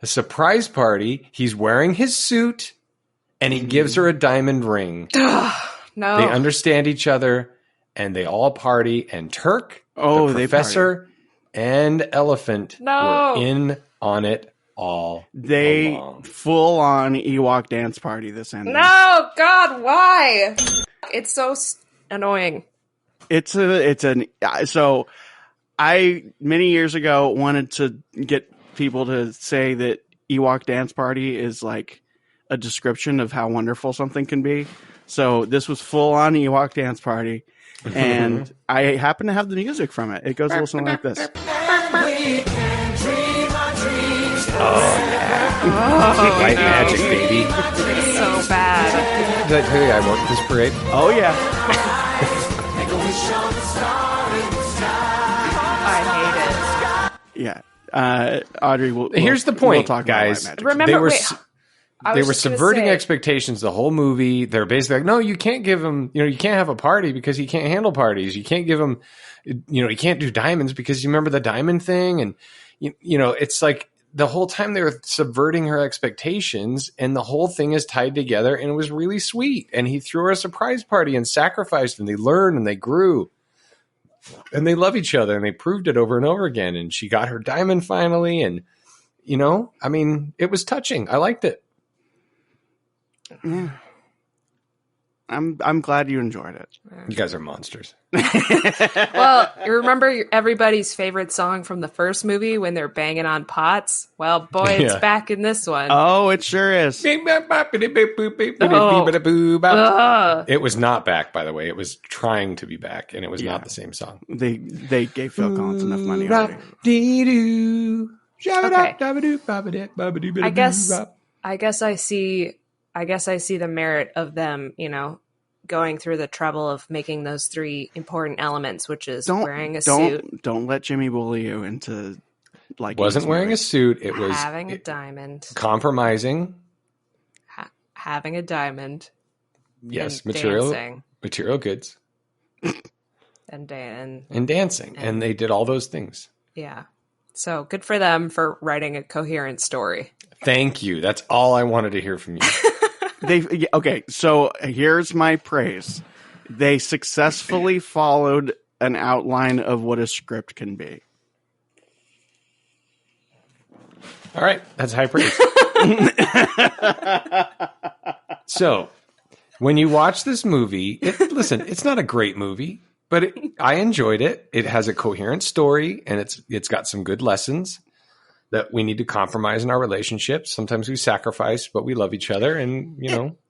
a surprise party. He's wearing his suit and he gives her a diamond ring. No. They understand each other and they all party. And Turk, the professor, and Elephant were in on it all. They along. Full on Ewok dance party this ending. No, God, why? It's so annoying. So I many years ago wanted to get people to say that Ewok dance party is like a description of how wonderful something can be. So this was full on Ewok dance party. And I happen to have the music from it. It goes a little something like this. White magic, baby. So bad. Did I tell you I worked this parade? Oh, yeah. I hate it. Yeah. Audrey, here's the point, we'll talk guys. about Remember, they were subverting expectations the whole movie. They're basically like, no, you can't give him, you can't have a party because he can't handle parties. You can't give him, he can't do diamonds because you remember the diamond thing. And, it's like the whole time they were subverting her expectations and the whole thing is tied together and it was really sweet. And he threw her a surprise party and sacrificed and they learned and they grew and they love each other and they proved it over and over again. And she got her diamond finally. And, it was touching. I liked it. Yeah. I'm glad you enjoyed it. You guys are monsters. Well, you remember everybody's favorite song from the first movie when they're banging on pots? Well, boy, it's back in this one. Oh, it sure is. It was not back, by the way. It was trying to be back, and it was not the same song. They gave Phil Collins enough money already. I guess I see the merit of them, going through the trouble of making those 3 important elements, which is wearing a suit. Don't let Jimmy bully you into like. Wasn't wearing a suit. It was having a diamond. Compromising. having a diamond. Yes, and material goods. And dancing. And they did all those things. Yeah. So good for them for writing a coherent story. Thank you. That's all I wanted to hear from you. Okay, so here's my praise. They successfully followed an outline of what a script can be. All right, that's high praise. So, when you watch this movie, listen, it's not a great movie, but I enjoyed it. It has a coherent story, and it's got some good lessons that we need to compromise in our relationships. Sometimes we sacrifice, but we love each other, and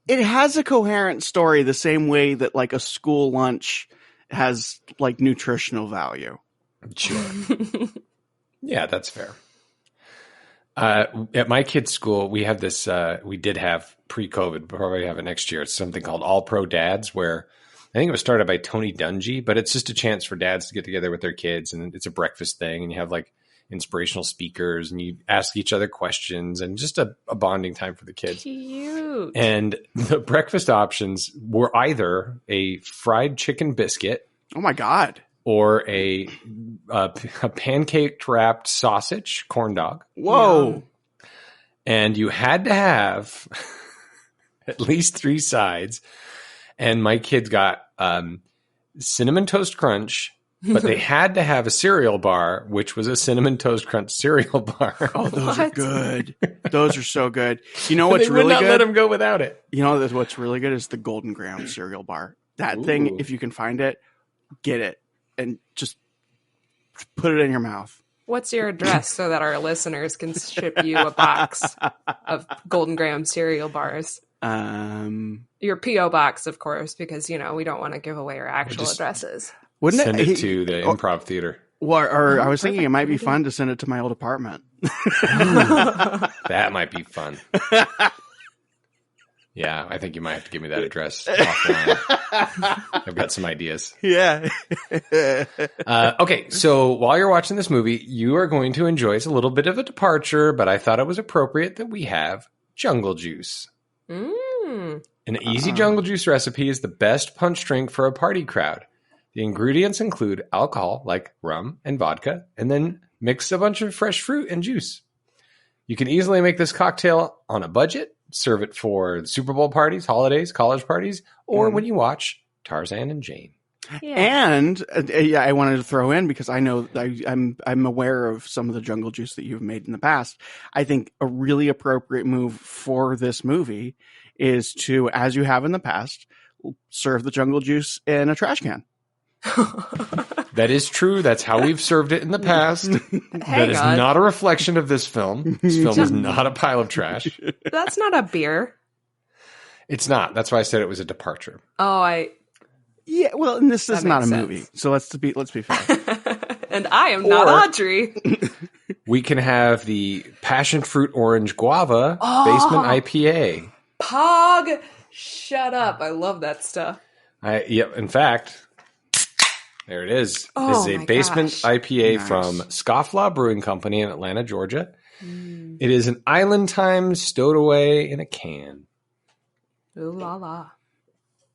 It has a coherent story the same way that like a school lunch has like nutritional value. Sure. Yeah, that's fair. At my kids' school, we have this, we did have pre-COVID, but probably have it next year. It's something called All Pro Dads, where I think it was started by Tony Dungy, but it's just a chance for dads to get together with their kids. And it's a breakfast thing. And you have like inspirational speakers and you ask each other questions and just a bonding time for the kids. Cute. And the breakfast options were either a fried chicken biscuit. Oh my God. Or a pancake wrapped sausage corn dog. Whoa. Yum. And you had to have at least 3 sides. And my kids got Cinnamon Toast Crunch, but they had to have a cereal bar, which was a Cinnamon Toast Crunch cereal bar. Oh, those are good. Those are so good. You know what's they really would not good? let them go without it. You know what's really good is the Golden Graham cereal bar. That thing, if you can find it, get it. And just put it in your mouth. What's your address so that our listeners can ship you a box of Golden Graham cereal bars? Your P.O. box, of course, because, we don't want to give away our actual addresses. Wouldn't Send it to the improv theater. Or I was thinking it might be fun to send it to my old apartment. That might be fun. Yeah, I think you might have to give me that address offline. I've got some ideas. Yeah. Okay, so while you're watching this movie, you are going to enjoy. It's a little bit of a departure, but I thought it was appropriate that we have jungle juice. An easy jungle juice recipe is the best punch drink for a party crowd. The ingredients include alcohol, like rum and vodka, and then mix a bunch of fresh fruit and juice. You can easily make this cocktail on a budget. Serve it for Super Bowl parties, holidays, college parties, or when you watch Tarzan and Jane. Yeah. And I wanted to throw in because I know I'm aware of some of the jungle juice that you've made in the past. I think a really appropriate move for this movie is to, as you have in the past, serve the jungle juice in a trash can. That is true. That's how we've served it in the past. That is not a reflection of this film. This film is not a pile of trash. That's not a beer. It's not. That's why I said it was a departure. Oh, Yeah, well, and this is not a sense. movie, so let's be fair. And I am not Audrey. We can have the passion fruit orange guava basement IPA. Pog, shut up! I love that stuff. In fact, there it is. Oh, This is a my basement gosh. IPA Nice. from Scofflaw Brewing Company in Atlanta, Georgia. It is an island time stowed away in a can. Ooh la la.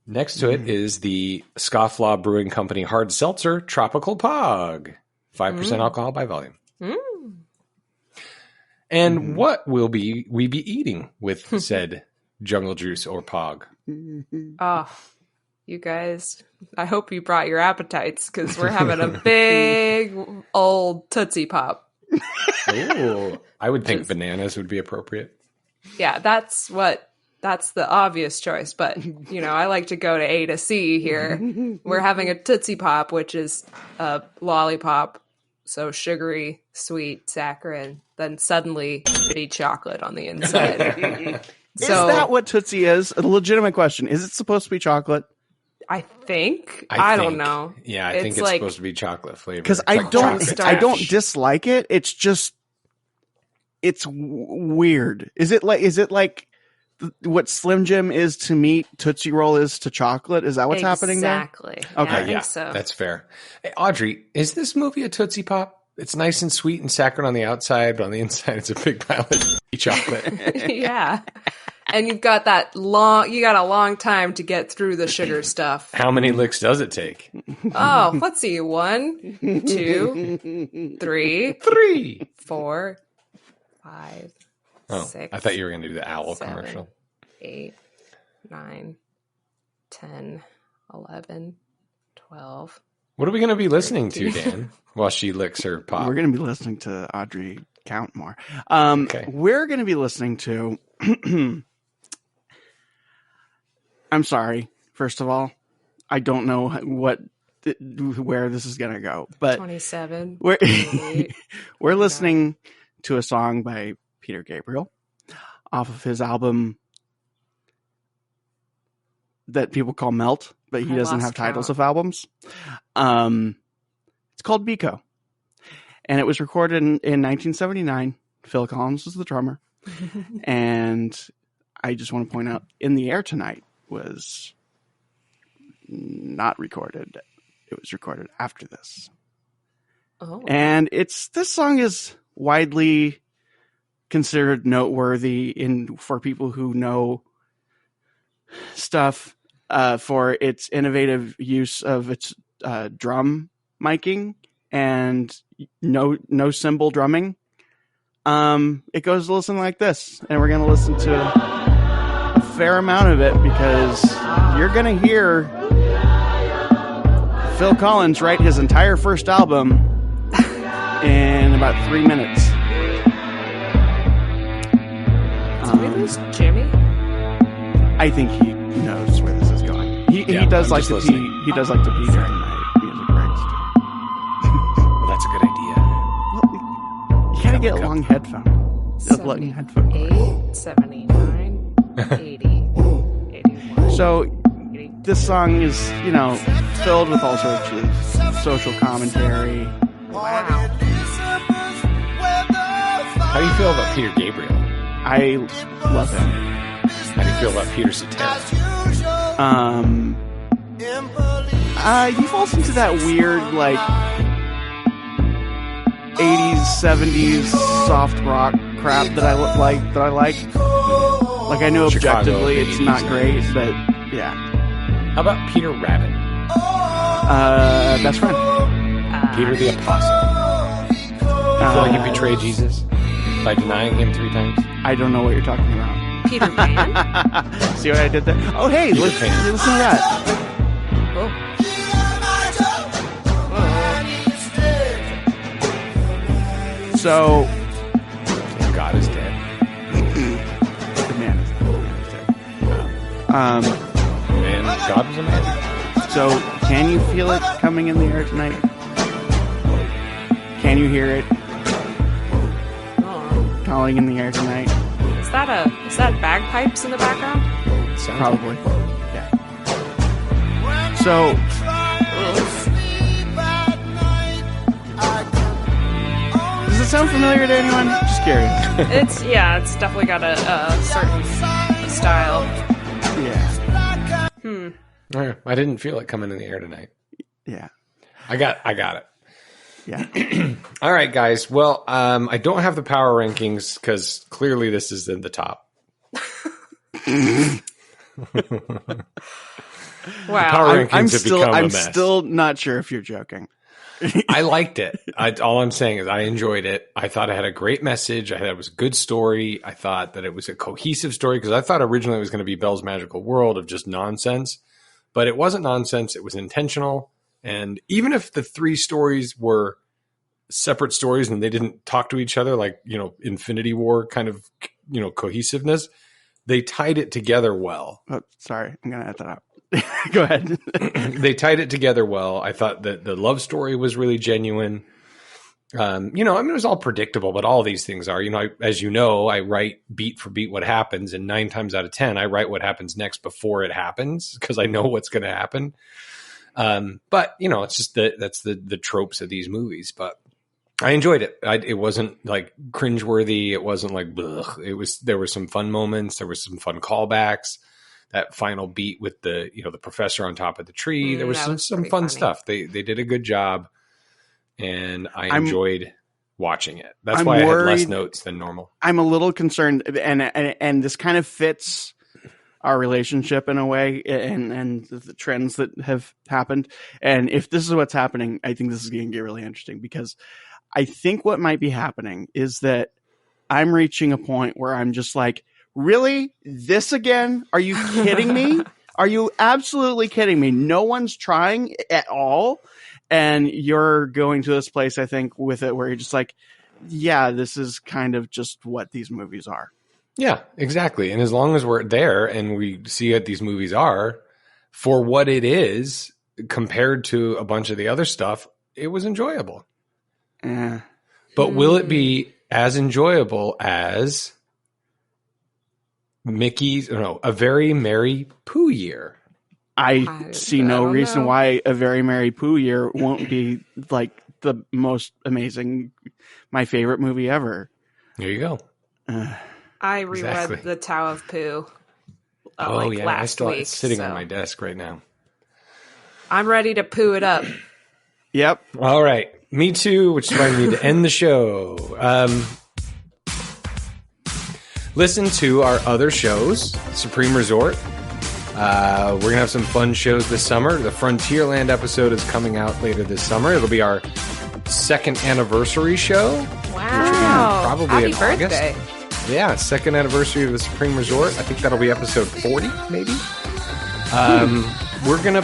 Next to it is the Scofflaw Brewing Company Hard Seltzer Tropical Pog. 5% alcohol by volume. And what will we be eating with said jungle juice or pog? Oh, you guys, I hope you brought your appetites because we're having a big old Tootsie Pop. Ooh, I would think bananas would be appropriate. Yeah, that's the obvious choice. But, I like to go to A to C here. We're having a Tootsie Pop, which is a lollipop. So sugary, sweet, saccharine, then suddenly pretty chocolate on the inside. Is that what Tootsie is? A legitimate question. Is it supposed to be chocolate? I think. I don't know. Yeah, I think it's like, supposed to be chocolate flavor. Because I don't dislike it. It's just, it's weird. Is it like what Slim Jim is to meat, Tootsie Roll is to chocolate? Is that what's happening there? Exactly. Okay. Yeah, I think so. That's fair. Hey, Audrey, is this movie a Tootsie Pop? It's nice and sweet and saccharine on the outside, but on the inside it's a big pile of chocolate. Yeah. And you got a long time to get through the sugar stuff. How many licks does it take? Oh, let's see. 1, 2, 3, 4, 5, 6. I thought you were going to do the owl 7, commercial. 8, 9, 10, 11, 12. What are we going to be listening to, Dan, while she licks her pop? We're going to be listening to Audrey count more. Okay. We're going to be listening to... I'm sorry, first of all. I don't know where this is going to go. But 27. We're listening to a song by Peter Gabriel off of his album that people call Melt, but he doesn't have titles of albums. It's called Biko. And it was recorded in 1979. Phil Collins was the drummer. And I just want to point out, In the Air Tonight was not recorded. It was recorded after this. Oh. And this song is widely considered noteworthy for people who know stuff for its innovative use of its drum miking and no cymbal drumming. It goes a listen like this, and we're going to listen to a fair amount of it because you're going to hear Phil Collins write his entire first album in about 3 minutes. Did we lose Jimmy? I think he knows where this is going. He does like to pee. He does like to pee during my music breaks. Well, that's a good idea. Well, you gotta get long headphones. 78, 79, 80, 81. So this song is, filled with all sorts of social commentary. Wow. How do you feel about Peter Gabriel? I love him. How do you feel about Peter Cetera? He falls into that weird, 80s, 70s soft rock crap that I like. Like, I know objectively it's not great, but yeah. How about Peter Rabbit? Best friend. Peter the Apostle. You feel like you betrayed Jesus by denying him 3 times? I don't know what you're talking about. Peter Pan? See what I did there? Oh, hey, listen to that. So, God is dead. The man is dead. God was a man. So, can you feel it coming in the air tonight? Can you hear it calling in the air tonight? Is that bagpipes in the background? Probably. Yeah. So, does it sound familiar to anyone? Just curious. It's definitely got a certain style. Yeah. All right. I didn't feel it coming in the air tonight. Yeah. I got it. Yeah. All right, guys. Well, I don't have the power rankings because clearly this is in the top. Wow. Power rankings have become a mess. I'm still not sure if you're joking. I liked it. All I'm saying is I enjoyed it. I thought it had a great message. I thought it was a good story. I thought that it was a cohesive story because I thought originally it was going to be Belle's Magical World of just nonsense. But it wasn't nonsense. It was intentional. And even if the 3 stories were separate stories and they didn't talk to each other, like, Infinity War kind of, cohesiveness, they tied it together well. Oh, sorry. I'm going to add that up. Go ahead. They tied it together well. I thought that the love story was really genuine. It was all predictable, but all these things are, as you know, I write beat for beat what happens, and 9 times out of 10, I write what happens next before it happens because I know what's going to happen. But it's just that's the tropes of these movies. But I enjoyed it. It wasn't like cringeworthy. It wasn't like blech. There were some fun moments. There were some fun callbacks. That final beat with the professor on top of the tree. There was some fun stuff. They did a good job, and I enjoyed watching it. That's I'm why I had less worried- notes than normal. I'm a little concerned, and this kind of fits our relationship in a way, and the trends that have happened. And if this is what's happening, I think this is going to get really interesting, because I think what might be happening is that I'm reaching a point where I'm just like, really? This again? Are you kidding me? Are you absolutely kidding me? No one's trying at all. And you're going to this place, I think, with it where you're just like, yeah, this is kind of just what these movies are. Yeah, exactly. And as long as we're there and we see what these movies are for what it is compared to a bunch of the other stuff, it was enjoyable. But will it be as enjoyable as A Very Merry Pooh Year? I see no reason why A Very Merry Pooh Year won't be like the most amazing, my favorite movie ever. There you go. I reread Exactly. The Tao of Pooh. I last still week. it's sitting so on my desk right now. I'm ready to poo it up. Yep. All right. Me too, which is why we need to end the show. Listen to our other shows, Supreme Resort. We're going to have some fun shows this summer. The Frontierland episode is coming out later this summer. It'll be our second anniversary show. Wow. Probably Happy in birthday. August. Yeah, second anniversary of the Supreme Resort. I think that'll be episode 40, maybe. We're gonna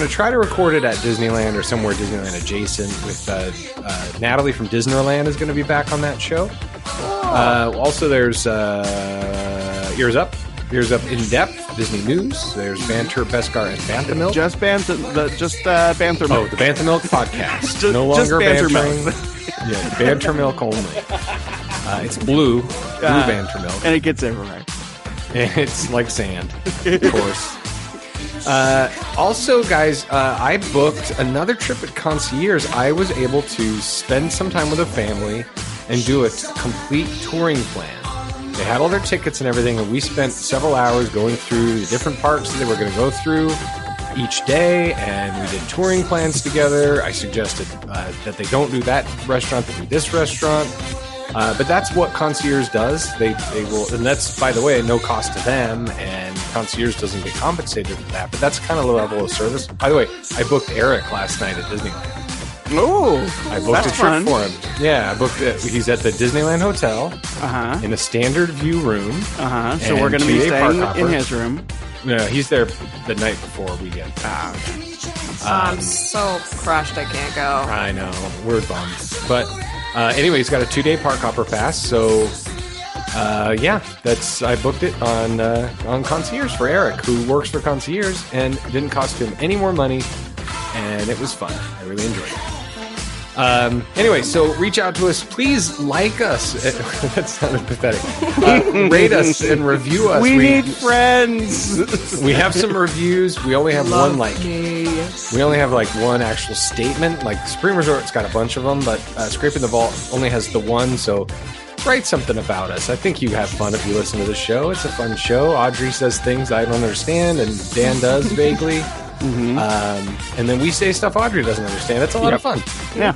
try to record it at Disneyland or somewhere Disneyland adjacent. With Natalie from Disneyland is going to be back on that show. Also, there's Ears Up in Depth, Disney News. There's Banter, Beskar, and Banthamilk. Just Banther Milk. Oh, the Banthamilk podcast. No just longer Banter bantering. Milk. Yeah, Banter Milk only. It's blue Banter Milk. And it gets everywhere. It's like sand, of course. Also, guys, I booked another trip at Concierge. I was able to spend some time with a family and do a complete touring plan. They had all their tickets and everything, and we spent several hours going through the different parks that they were going to go through each day, and we did touring plans together. I suggested that they don't do that restaurant, they do this restaurant. But that's what Concierge does. They will, and that's, by the way, no cost to them, and Concierge doesn't get compensated for that. But that's kind of the level of service. By the way, I booked Eric last night at Disneyland. Oh, I booked a trip for him. Yeah, I booked it. He's at the Disneyland Hotel in a standard view room. So we're going to be staying in his room. No, he's there the night before we get there. Okay. I'm so crushed I can't go. I know. We're bummed. But anyway, he's got a 2-day park hopper pass. So, I booked it on Concierge for Eric, who works for Concierge, and it didn't cost him any more money, and it was fun. I really enjoyed it. Anyway, so reach out to us. Please like us. That sounded pathetic. Rate us and review us. We need friends. We have some reviews. We only have one We only have one actual statement. Like Supreme Resort's got a bunch of them, but Scraping the Vault only has the one. So write something about us. I think you have fun if you listen to the show. It's a fun show. Audrey says things I don't understand, and Dan does vaguely. And then we say stuff Audrey doesn't understand. It's a lot of fun. Yeah.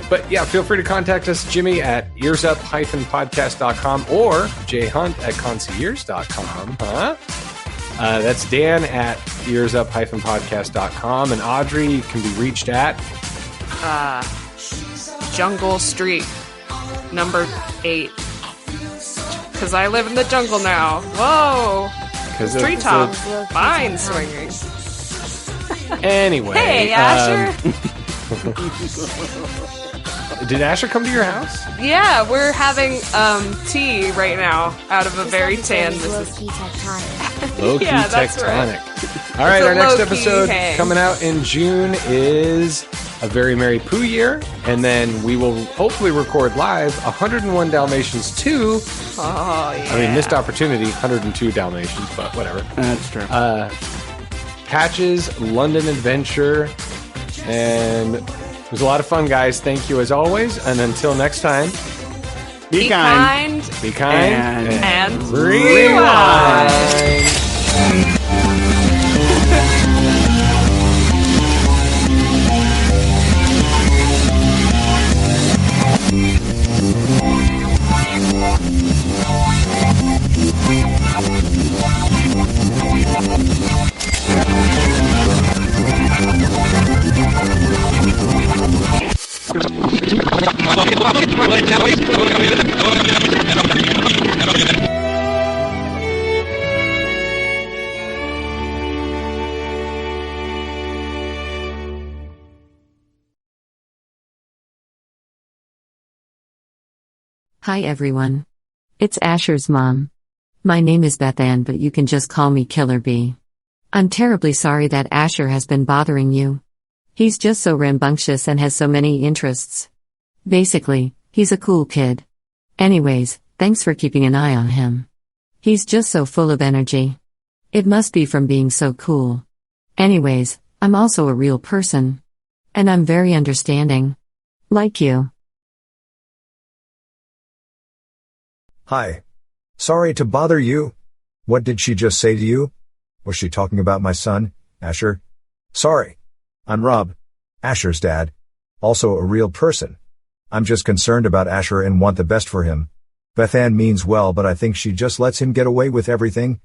But yeah, feel free to contact us, Jimmy at earsup-podcast.com or jhunt@concierge.com. That's Dan at earsup-podcast.com, and Audrey can be reached at Jungle Street, number 8. Because I live in the jungle now. Whoa! Treetop vine swinging. Anyway. Hey, Asher. Did Asher come to your house? Yeah, we're having tea right now out of a very tan Low-key tectonic. Low-key Yeah, that's tectonic. right. All right, It's a our next low-key episode hang. coming out in June is A Very Merry Pooh Year, and then we will hopefully record live 101 Dalmatians 2. Oh, yeah. I mean, missed opportunity, 102 Dalmatians, but whatever. That's true. Patches, London Adventure, and it was a lot of fun, guys. Thank you as always, and until next time, Be kind. be kind, and rewind. Hi everyone. It's Asher's mom. My name is Beth Ann, but you can just call me Killer Bee. I'm terribly sorry that Asher has been bothering you. He's just so rambunctious and has so many interests. Basically, he's a cool kid. Anyways, thanks for keeping an eye on him. He's just so full of energy. It must be from being so cool. Anyways, I'm also a real person. And I'm very understanding. Like you. Hi. Sorry to bother you. What did she just say to you? Was she talking about my son, Asher? Sorry. I'm Rob, Asher's dad. Also a real person. I'm just concerned about Asher and want the best for him. Beth Ann means well, but I think she just lets him get away with everything.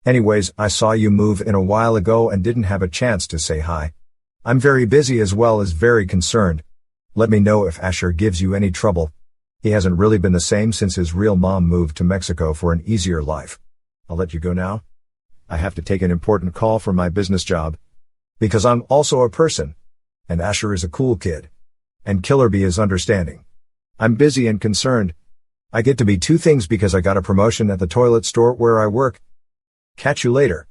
Anyways, I saw you move in a while ago and didn't have a chance to say hi. I'm very busy as well as very concerned. Let me know if Asher gives you any trouble. He hasn't really been the same since his real mom moved to Mexico for an easier life. I'll let you go now. I have to take an important call for my business job. Because I'm also a person. And Asher is a cool kid. And Killer Bee is understanding. I'm busy and concerned. I get to be two things because I got a promotion at the toilet store where I work. Catch you later.